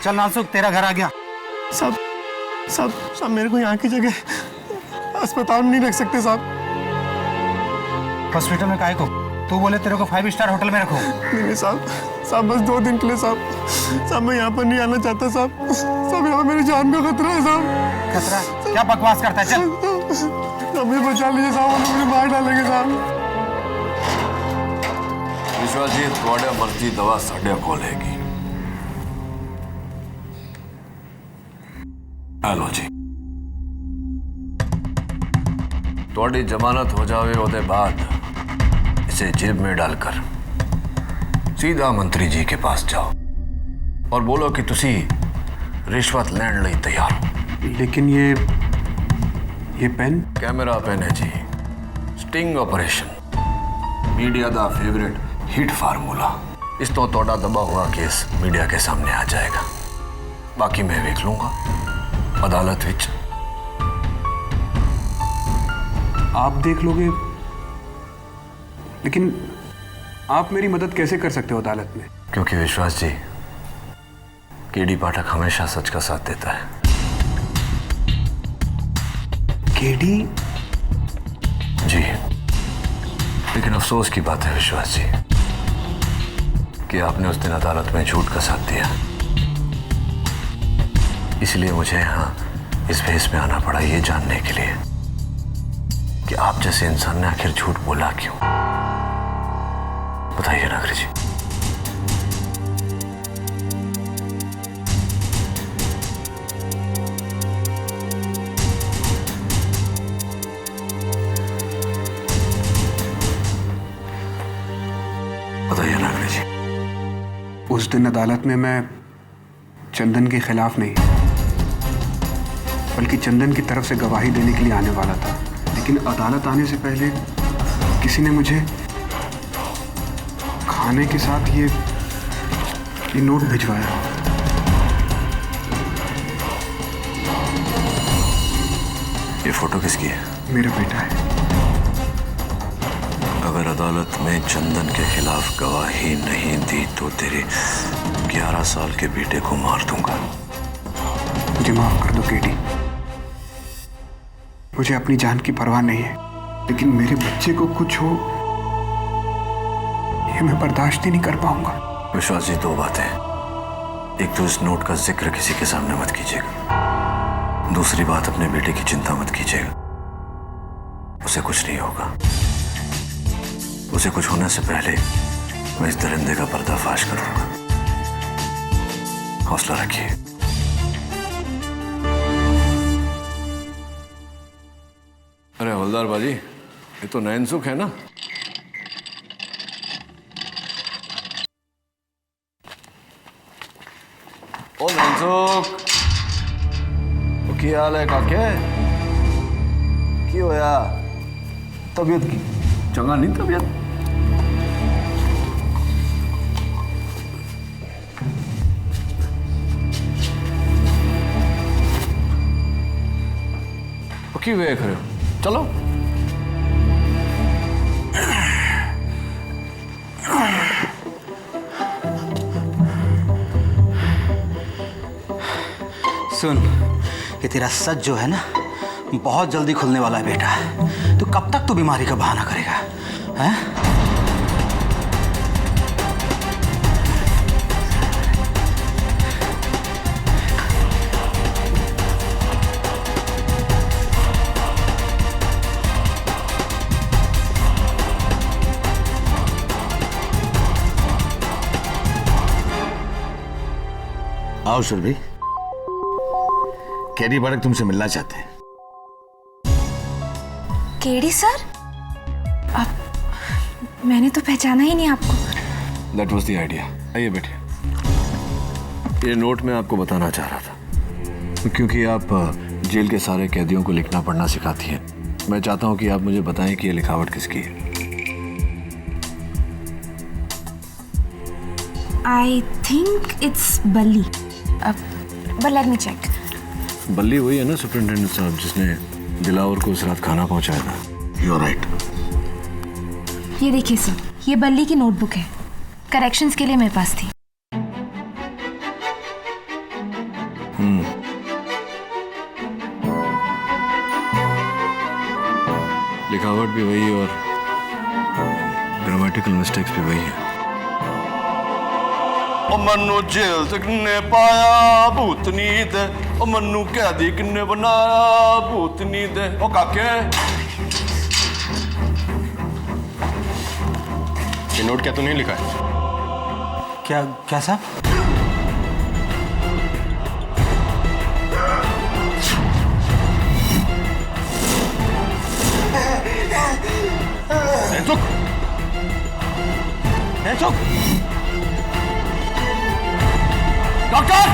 चल नासुक, तेरा घर आ गया। साहब साहब साहब, मेरे को यहाँ की जगह अस्पताल में नहीं रख सकते साहब। हॉस्पिटल में काहे को? तू बोले तेरे को 5 स्टार होटल में रखो। नहीं साहब, साहब बस 2 दिन के लिए साहब। साहब मैं यहाँ पर नहीं आना चाहता साहब। साहब यहाँ मेरी जान का खतरा है साहब। खतरा? क्या बकवास करता है? चल हमें बचा लीजिए साहब, मुझे मार डालेंगे साहब। विश्वास जी, थोड़े मर्जी दवा साढ़े को लेगी। हेलो जी, थोड़ी जमानत हो जावे उसके बाद इसे जेब में डालकर सीधा मंत्री जी के पास जाओ और बोलो कि तुसी रिश्वत लैंड लई तैयार हो। लेकिन ये पेन? कैमरा पेन है जी। स्टिंग ऑपरेशन मीडिया दा फेवरेट हिट फार्मूला। इस तो तोड़ा दबा हुआ केस मीडिया के सामने आ जाएगा। बाकी मैं देख लूंगा अदालत विच। आप देख लोगे, लेकिन आप मेरी मदद कैसे कर सकते हो अदालत में? क्योंकि विश्वास जी, केडी पाठक हमेशा सच का साथ देता है। केडी? जी, लेकिन अफसोस की बात है विश्वास जी कि आपने उस दिन अदालत में झूठ का साथ दिया। इसलिए मुझे यहाँ इस भेस में आना पड़ा, ये जानने के लिए कि आप जैसे इंसान ने आखिर झूठ बोला क्यों। बताइए नागरी जी। बताइए नागरी जी। उस दिन अदालत में मैं चंदन के खिलाफ नहीं, बल्कि चंदन की तरफ से गवाही देने के लिए आने वाला था। लेकिन अदालत आने से पहले किसी ने मुझे खाने के साथ ये नोट भिजवाया। ये फोटो किसकी है? मेरा बेटा है। अगर अदालत में चंदन के खिलाफ गवाही नहीं दी तो तेरे 11 साल के बेटे को मार दूंगा। मुझे माफ कर दो केडी। मुझे अपनी जान की परवाह नहीं है, लेकिन मेरे बच्चे को कुछ हो ये मैं बर्दाश्त ही नहीं कर पाऊंगा। विश्वास जी, 2 बातें। एक तो इस नोट का जिक्र किसी के सामने मत कीजिएगा। दूसरी बात, अपने बेटे की चिंता मत कीजिएगा। उसे कुछ नहीं होगा। उसे कुछ होने से पहले मैं इस दरिंदे का पर्दाफाश करूंगा। हौसला रखिए। अरे हवलदार बाजी, ये तो नैनसुख है ना? ओ नैनसुख, तो की हाल है काके? की होया? तबीयत की चंगा नहीं तबीयत? की वे खरे चलो। सुन, ये तेरा सच जो है ना बहुत जल्दी खुलने वाला है बेटा। तो कब तक तू बीमारी का बहाना करेगा? हैं? आओ सुरभि, केडी पाठक तुमसे मिलना चाहते हैं। KD sir? अब मैंने तो पहचाना ही नहीं आपको। That was the idea। आइए बैठिए। ये नोट मैं आपको बताना चाह रहा था, क्योंकि आप जेल के सारे कैदियों को लिखना पढ़ना सिखाती हैं। मैं चाहता हूं कि आप मुझे बताएं कि ये लिखावट किसकी है। I think it's बल्ली। But let me check। बल्ली वही है ना सुपरिटेंडेंट साहब, जिसने दिलावर को उस रात खाना पहुंचाया था? You're right। ये देखिए सर, ये बल्ली की नोटबुक है। करेक्शंस के लिए मेरे पास थी। लिखावट भी वही और ग्रामेटिकल मिस्टेक्स भी वही है। ओ मनु जेल से किन्ने पाया भूतनी दे, ओ मनु कैदी किन्ने बनाया भूतनी दे। ओ काके, ये नोट क्या तूने लिखा है? क्या साहब? चुप! डॉक्टर!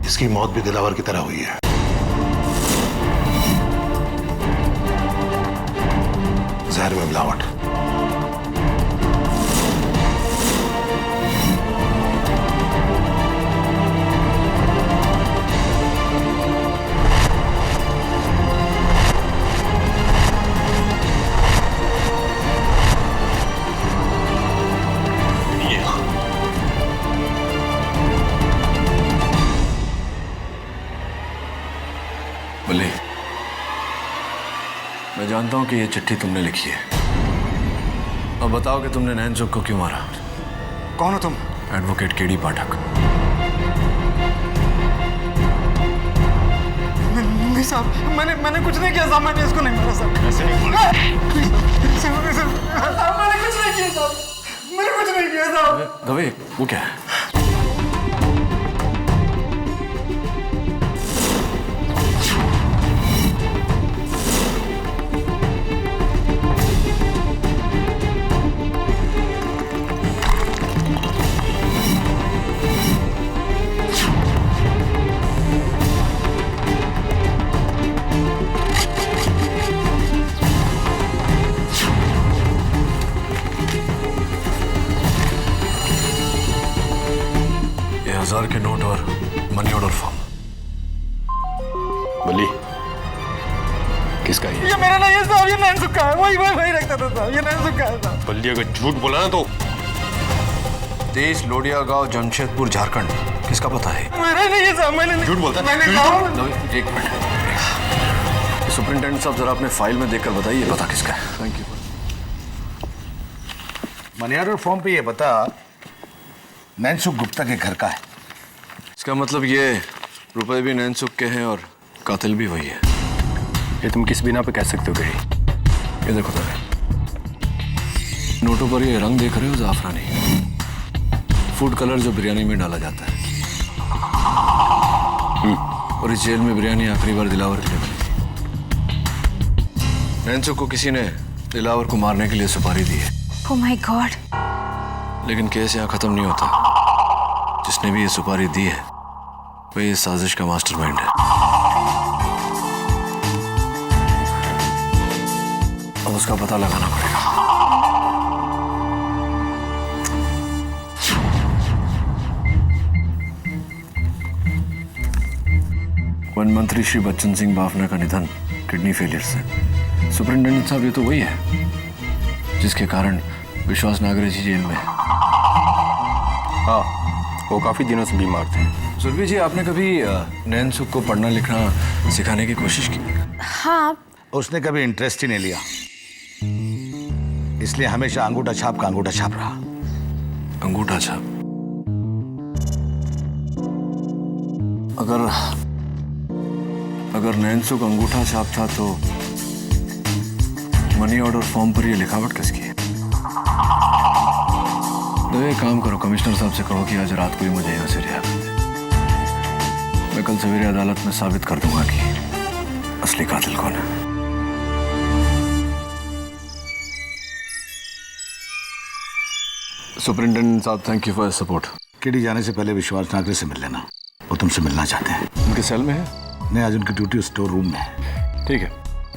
इसकी मौत भी दिलावर की तरह हुई है। जहर में मिलावट। बोले, मैं जानता हूं कि ये चिट्ठी तुमने लिखी है अब बताओ कि तुमने नैनसुख को क्यों मारा? कौन हो तुम? एडवोकेट केडी पाठक। नहीं साहब, मैंने कुछ नहीं किया साहब, मैंने इसको नहीं मारा साहब। ऐसे नहीं बोल। साहब मैंने कुछ नहीं किया साहब, मैंने कुछ नहीं किया साहब। दवे, वो क्या है? $1000 के नोट और मनी ऑर्डर फॉर्म। बली, किसका ये? ये मेरा नहीं है साहब, ये नैनसुख का है। वही रखता था साहब, ये नैनसुख का है साहब। बल्ली, अगर झूठ बोला ना तो देश लोडिया गांव जमशेदपुर झारखंड, किसका पता है? मेरा नहीं है साहब, मैंने झूठ बोलता है। मैंने कहा। एक मिनट, सुपरिंटेंडेंट साहब जरा अपने फाइल में देखकर बताइए पता किसका है। Thank you. Money order form पे ये बता नैनसुख गुप्ता के घर का है। इसका मतलब ये रुपए भी नैनसुख के हैं और कातिल भी वही है। ये तुम किस बिना पे कह सकते हो केडी? ये देखो तभी, नोटों पर ये रंग देख रहे हो, जाफरानी फूड कलर जो बिरयानी में डाला जाता है। और इस जेल में बिरयानी आखिरी बार दिलावर के लिए बनी थी। नैनसुख को किसी ने दिलावर को मारने के लिए सुपारी दी है। Oh my God. लेकिन केस यहाँ खत्म नहीं होता। जिसने भी ये सुपारी दी है वही इस साजिश का मास्टरमाइंड है। अब उसका पता लगाना पड़ेगा। वन मंत्री श्री बच्चन सिंह बाफना का निधन किडनी फेलियर से। सुपरिंटेंडेंट साहब, ये तो वही है जिसके कारण विश्वास नागरे जी जेल में है। हाँ, वो काफी दिनों से बीमार थे। सुरभि जी, आपने कभी नैनसुख को पढ़ना लिखना सिखाने की कोशिश की? हाँ। उसने कभी इंटरेस्ट ही नहीं लिया, इसलिए हमेशा अंगूठा छाप का अंगूठा छाप रहा। अंगूठा छाप? अगर नैनसुख अंगूठा छाप था तो मनी ऑर्डर फॉर्म पर ये लिखावट किसकी है? तो एक काम करो, कमिश्नर साहब से कहो कि आज रात को ही मुझे यहाँ से रिहा कर दे। मैं कल सवेरे अदालत में साबित कर दूंगा कि असली कातिल कौन है। सुपरिंटेंडेंट साहब, thank you for your support. KD जाने से पहले विश्वास नागरे से मिल लेना, वो तुमसे मिलना चाहते हैं। उनके सेल में है? नहीं, आज उनकी ड्यूटी स्टोर रूम में है। ठीक है,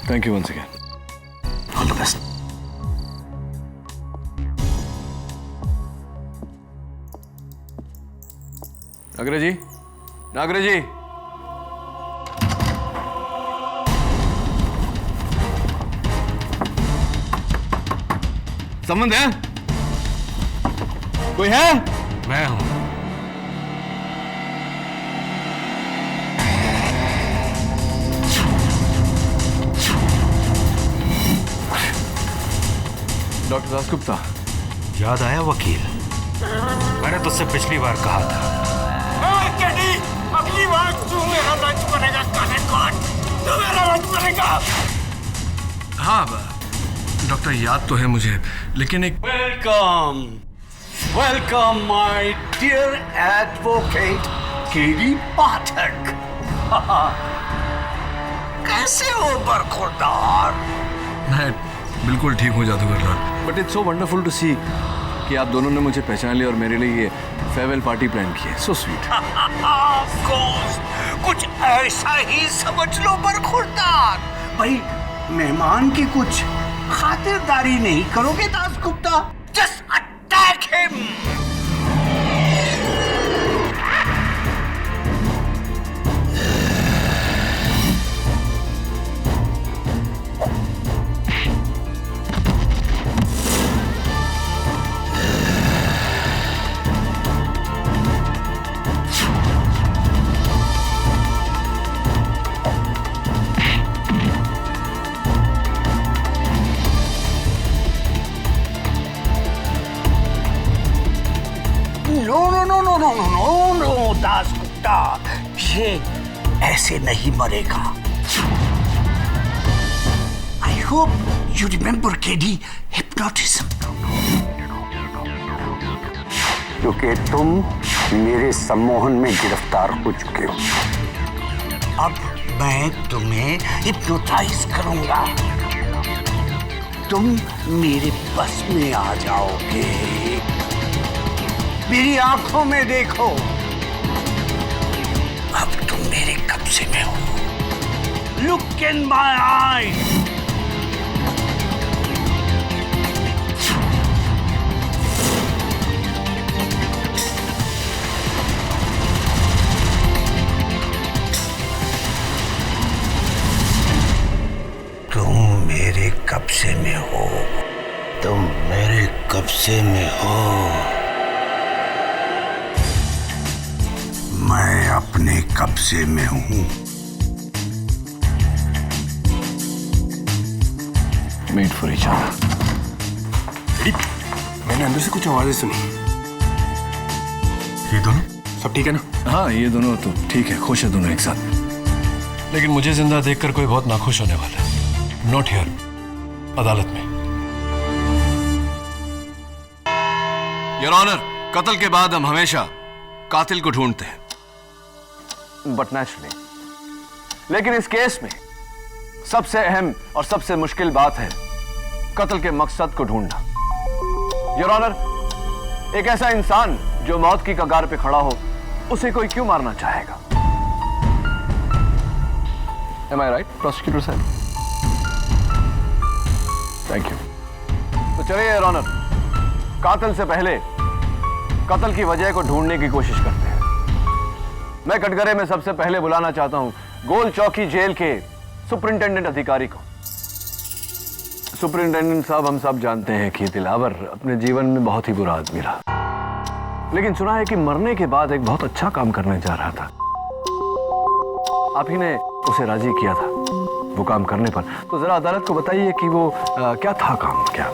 thank you once again. All the best. Nagre ji, Nagare जी, संबंध है? कोई है? मैं हूं। डॉक्टर दासगुप्ता। याद आया वकील? मैंने तुझसे पिछली बार कहा था। अगली बार तू मेरा लंच बनेगा, काले कौन? तू मेरा लंच बनेगा। हाँ डॉक्टर, याद तो है मुझे, लेकिन एक welcome, welcome my dear advocate KD Pathak. कैसे हो बरखुरदार? मैं बिल्कुल ठीक हो जादूगर लाल। But it's so wonderful to see कि आप दोनों ने मुझे पहचान लिया और मेरे लिए ये फेयरवेल पार्टी प्लान की है। So sweet. कुछ ऐसा ही समझ लो बरखुरदार। भाई, मेहमान की कुछ खातिरदारी नहीं करोगे Dasgupta? Just attack him. No no no no no Dasgupta, ये ऐसे नहीं मरेगा। I hope you remember KD hypnotism, क्योंकि तुम मेरे सम्मोहन में गिरफ्तार हो चुके हो। अब मैं तुम्हें हिप्नोटाइज करूंगा, तुम मेरे बस में आ जाओगे। मेरी आंखों में देखो, अब तुम मेरे कब्जे में हो। Look in my eyes. तुम मेरे कब्जे में हो, तुम मेरे कब्जे में हो। मैं अपने कब्जे में हूं। Made for each other. मैंने अंदर से कुछ आवाजें सुनी। ये दोनों सब ठीक है ना? हाँ, ये दोनों तो ठीक है, खुश है दोनों एक साथ। लेकिन मुझे जिंदा देखकर कोई बहुत नाखुश होने वाला है। नॉट हियर, अदालत में। योर ऑनर, कत्ल के बाद हम हमेशा कातिल को ढूंढते हैं, बट नेचुरली। लेकिन इस केस में सबसे अहम और सबसे मुश्किल बात है कत्ल के मकसद को ढूंढना। योर ऑनर, एक ऐसा इंसान जो मौत की कगार पे खड़ा हो, उसे कोई क्यों मारना चाहेगा? Am I right, प्रोसिक्यूटर साहब? Thank you. तो चलिए योर ऑनर, कातिल से पहले कत्ल की वजह को ढूंढने की कोशिश करते हैं। मैं कटघरे में सबसे पहले बुलाना चाहता हूं गोल चौकी जेल के सुपरिंटेंडेंट अधिकारी को। सुपरिंटेंडेंट साहब, हम सब जानते हैं कि दिलावर अपने जीवन में बहुत ही बुरा आदमी रहा, लेकिन सुना है कि मरने के बाद एक बहुत अच्छा काम करने जा रहा था। आप ही ने उसे राजी किया था वो काम करने पर, तो जरा अदालत को बताइए कि वो क्या था काम? क्या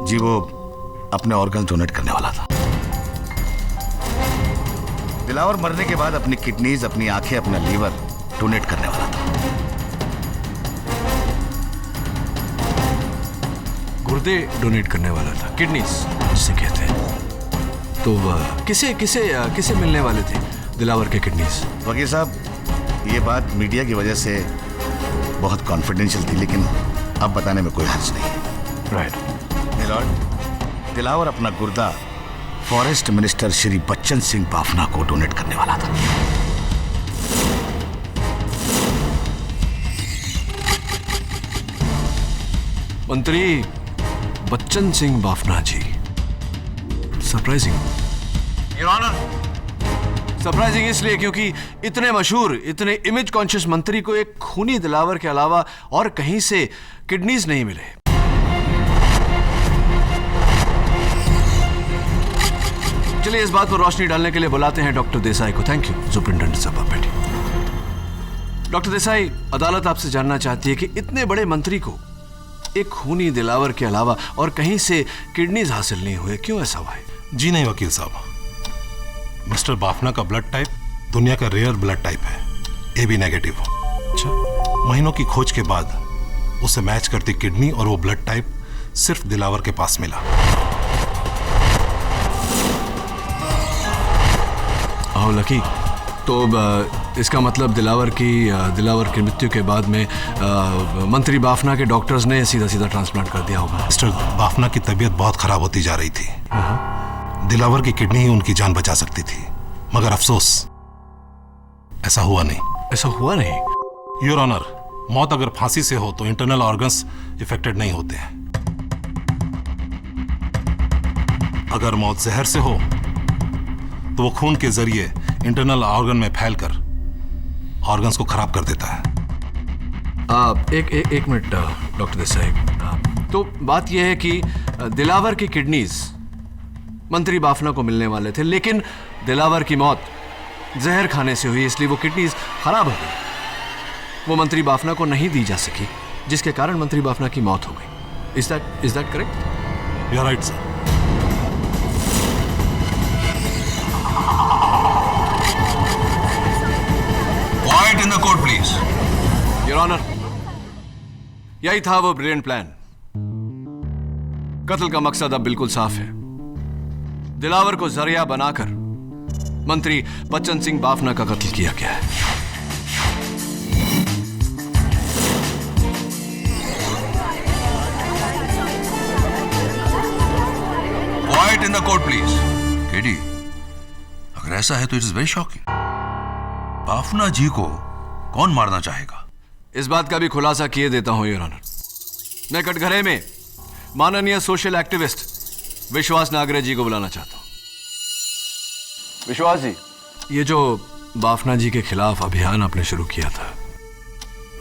जी, वो अपने ऑर्गन डोनेट करने वाला था। दिलावर मरने के बाद अपनी किडनीज, अपनी आंखें, अपना लीवर डोनेट करने वाला था। गुर्दे डोनेट करने वाला था, किडनीज जिसे कहते हैं। तो किसे किसे किसे मिलने वाले थे दिलावर के किडनीज? वकील साहब, ये बात मीडिया की वजह से बहुत कॉन्फिडेंशियल थी, लेकिन अब बताने में कोई हर्ज नहीं है। राइट मिलॉर्ड, दिलावर अपना गुर्दा फॉरेस्ट मिनिस्टर श्री बच्चन सिंह बाफना को डोनेट करने वाला था। मंत्री बच्चन सिंह बाफना जी, सरप्राइजिंग। योर ऑनर, सरप्राइजिंग इसलिए क्योंकि इतने मशहूर, इतने इमेज कॉन्शियस मंत्री को एक खूनी दिलावर के अलावा और कहीं से किडनीज नहीं मिले। चलिए इस बात पर रोशनी डालने के लिए बुलाते हैं डॉक्टर देसाई को। थैंक यू सुपरिंटेंडेंट साहब, बैठिए। डॉक्टर देसाई, अदालत आपसे जानना चाहती है कि इतने बड़े मंत्री को एक खूनी दिलावर के अलावा और कहीं से किडनीज हासिल नहीं हुए, क्यों ऐसा हुआ है? जी नहीं वकील साहब, मिस्टर बाफना का ब्लड टाइप दुनिया का रेयर ब्लड टाइप है, AB नेगेटिव। अच्छा। महीनों की खोज के बाद उसे मैच करती किडनी और वो ब्लड टाइप सिर्फ दिलावर के पास मिला। How lucky. तो इसका मतलब दिलावर की मृत्यु के बाद में मंत्री बाफना के डॉक्टर्स ने सीधा सीधा ट्रांसप्लांट कर दिया होगा। मिस्टर बाफना की तबीयत बहुत खराब होती जा रही थी। दिलावर की किडनी ही उनकी जान बचा सकती थी, मगर अफसोस ऐसा हुआ नहीं। ऐसा हुआ नहीं? योर ऑनर, मौत अगर फांसी से हो तो इंटरनल ऑर्गन्स इफेक्टेड नहीं होते हैं। अगर मौत जहर से हो तो वो खून के जरिए इंटरनल ऑर्गन में फैलकर ऑर्गन्स को खराब कर देता है। एक मिनट डॉक्टर देसाई, तो बात यह है कि दिलावर की किडनीज मंत्री बाफना को मिलने वाले थे, लेकिन दिलावर की मौत जहर खाने से हुई, इसलिए वो किडनीज खराब हो गई। वो मंत्री बाफना को नहीं दी जा सकी, जिसके कारण मंत्री बाफना की मौत हो गई। Is that correct? You are right sir. Quiet in the court please. Your honour, यही था वो ब्रिलियंट प्लान। कत्ल का मकसद अब बिल्कुल साफ है। दिलावर को जरिया बनाकर मंत्री बच्चन सिंह बाफना का कत्ल किया गया है। Quiet in the court please. KD, अगर ऐसा है तो it is very shocking. Bafna ji को कौन मारना चाहेगा? इस बात का भी खुलासा किए देता हूं योर ऑनर। मैं कटघरे में माननीय सोशल एक्टिविस्ट विश्वास नागरे जी को बुलाना चाहता हूं। विश्वास जी, ये जो बाफना जी के खिलाफ अभियान आपने शुरू किया था,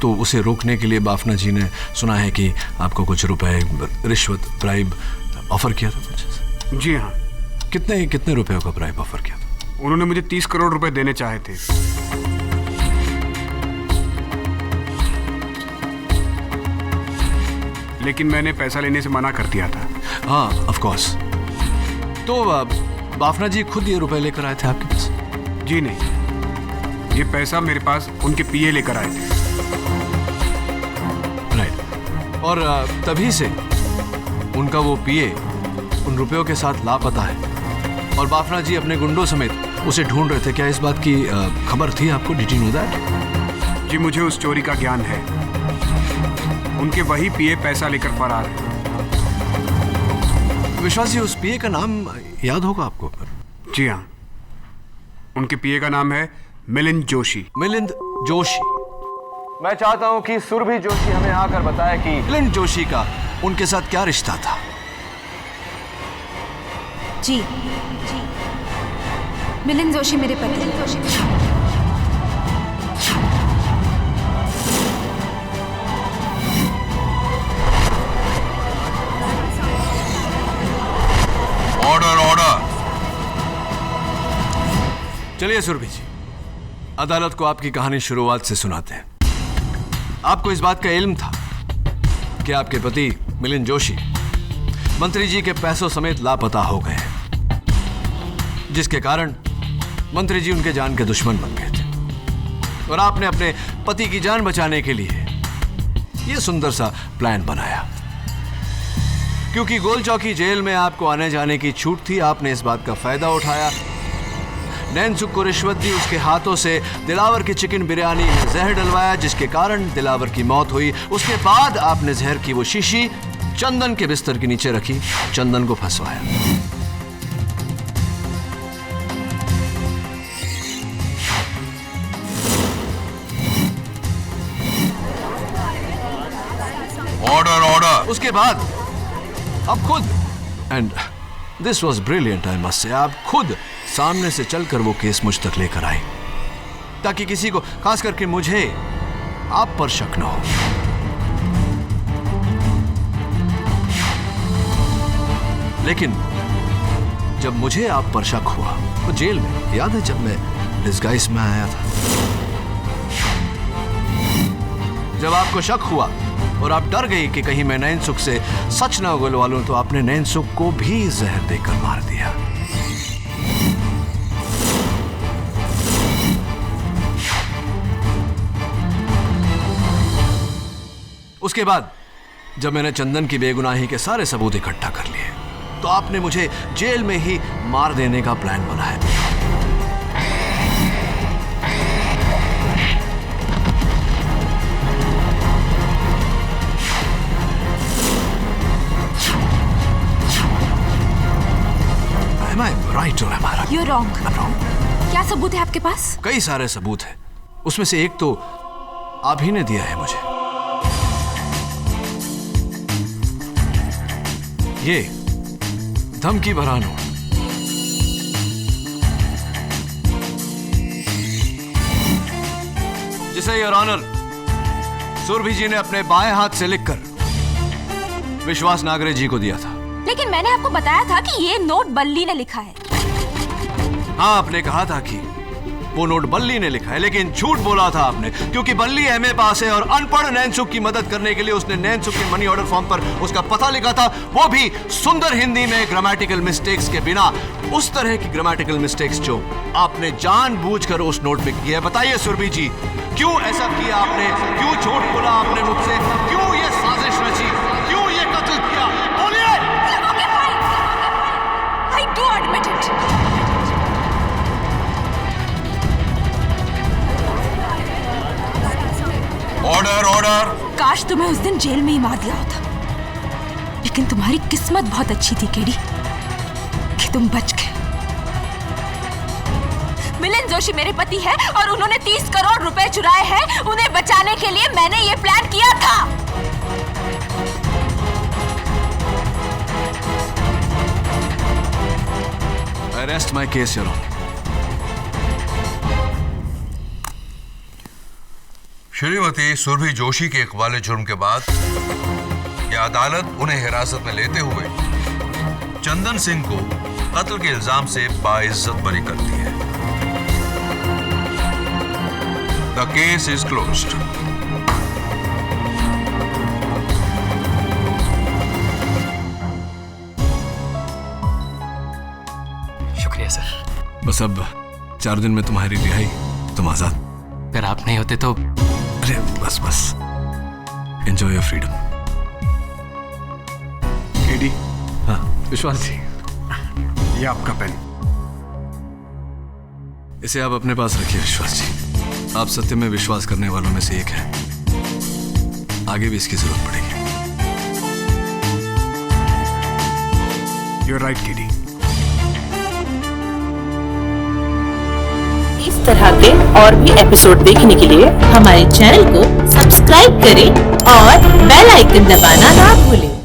तो उसे रोकने के लिए बाफना जी ने सुना है कि आपको कुछ रुपए, रिश्वत, ब्राइब ऑफर किया था कुछ? जी हाँ। कितने रुपए का ब्राइब ऑफर किया था? उन्होंने मुझे 30 करोड़ रुपए देने चाहे थे। लेकिन मैंने पैसा लेने से मना कर दिया था। हाँ, ऑफ कोर्स। तो बाफना जी खुद ये रुपए लेकर आए थे आपके पास? जी नहीं, ये पैसा मेरे पास उनके पीए लेकर आए थे। राइट। और तभी से उनका वो पीए उन रुपयों के साथ लापता है और बाफना जी अपने गुंडों समेत उसे ढूंढ रहे थे। क्या इस बात की खबर थी आपको? Did you know that? जी, मुझे उस चोरी का ज्ञान है। उनके वही पीए पैसा लेकर फरार है। विश्वास जी, उस पीए का नाम याद होगा आपको? जी हाँ, उनके पीए का नाम है मिलिंद जोशी। मिलिंद जोशी। मैं चाहता हूं कि सुरभि जोशी हमें आकर बताए कि मिलिंद जोशी का उनके साथ क्या रिश्ता था। जी, मिलिंद जोशी मेरे पति। Order, order. चलिए सुरभि जी, अदालत को आपकी कहानी शुरुआत से सुनाते हैं। आपको इस बात का इल्म था कि आपके पति मिलिंद जोशी मंत्री जी के पैसों समेत लापता हो गए हैं, जिसके कारण मंत्री जी उनके जान के दुश्मन बन गए थे और आपने अपने पति की जान बचाने के लिए यह सुंदर सा प्लान बनाया। क्योंकि गोलचौकी जेल में आपको आने जाने की छूट थी, आपने इस बात का फायदा उठाया। नैनसुख को रिश्वत दी, उसके हाथों से दिलावर की चिकन बिरयानी में जहर डलवाया, जिसके कारण दिलावर की मौत हुई। उसके बाद आपने जहर की वो शीशी चंदन के बिस्तर के नीचे रखी, चंदन को फंसवाया। Order, order. उसके बाद आप खुद, and this was brilliant I must say, आप खुद सामने से चलकर वो केस मुझ तक लेकर आए ताकि किसी को, खास करके मुझे, आप पर शक न हो। लेकिन जब मुझे आप पर शक हुआ तो जेल में, याद है जब मैं डिस्गाइज में आया था, जब आपको शक हुआ और आप डर गई कि कहीं मैं नैनसुख से सच ना उगलवा लूं, तो आपने नैनसुख को भी जहर देकर मार दिया। उसके बाद जब मैंने चंदन की बेगुनाही के सारे सबूत इकट्ठा कर लिए, तो आपने मुझे जेल में ही मार देने का प्लान बनाया। Am I right or am I wrong? You're wrong. I'm wrong. क्या सबूत है आपके पास? कई सारे सबूत हैं, उसमें से एक तो आप ही ने दिया है मुझे। ये धमकी भरा नोट। जिसे योर ऑनर सुरभि जी ने अपने बाएं हाथ से लिखकर विश्वास नागरे जी को दिया था। लेकिन मैंने आपको बताया था कि ये नोट बल्ली ने लिखा है। हाँ, आपने कहा था कि वो नोट बल्ली ने लिखा है, लेकिन झूठ बोला था आपने, क्योंकि बल्ली एमए पास है और अनपढ़ नैनसुख की मदद करने के लिए उसने नैनसुख के मनी ऑर्डर फॉर्म पर उसका पता लिखा था, वो भी सुंदर हिंदी में ग्रामेटिकल मिस्टेक्स के बिना। उस तरह की ग्रामेटिकल मिस्टेक्स जो आपने जानबूझकर उस नोट में की है। बताइए सुरभि जी, क्यों ऐसा किया आपने? क्यों झूठ बोला आपने मुझसे? क्यों ये साजिश रची? क्यों ये कत्ल किया? बोलिए। I do admit it. Order order. काश तुम्हें उस दिन जेल में ही मार दिया होता, लेकिन तुम्हारी किस्मत बहुत अच्छी थी केडी कि तुम बच गए। मिलिंद जोशी मेरे पति है और उन्होंने 30 करोड़ रुपए चुराए हैं। उन्हें बचाने के लिए मैंने ये प्लान किया था। Arrest my case, Your Honor. Shrimati Surabhi Joshi के इकबाल जुर्म के बाद यह अदालत उन्हें हिरासत में लेते हुए चंदन सिंह को कत्ल के इल्जाम से बाइज्जत बरी करती है। The case is closed. शुक्रिया सर। बस अब 4 दिन में तुम्हारी रिहाई, तुम आजाद। अगर आप नहीं होते तो अरे बस बस, एंजॉय योर फ्रीडम। केडी। हाँ विश्वास जी, ये आपका पेन। इसे आप अपने पास रखिए विश्वास जी। आप सत्य में विश्वास करने वालों में से एक हैं। आगे भी इसकी जरूरत पड़ेगी। You're right, KD. इस तरह के और भी एपिसोड देखने के लिए हमारे चैनल को सब्सक्राइब करें और बेल आइकन दबाना ना भूलें।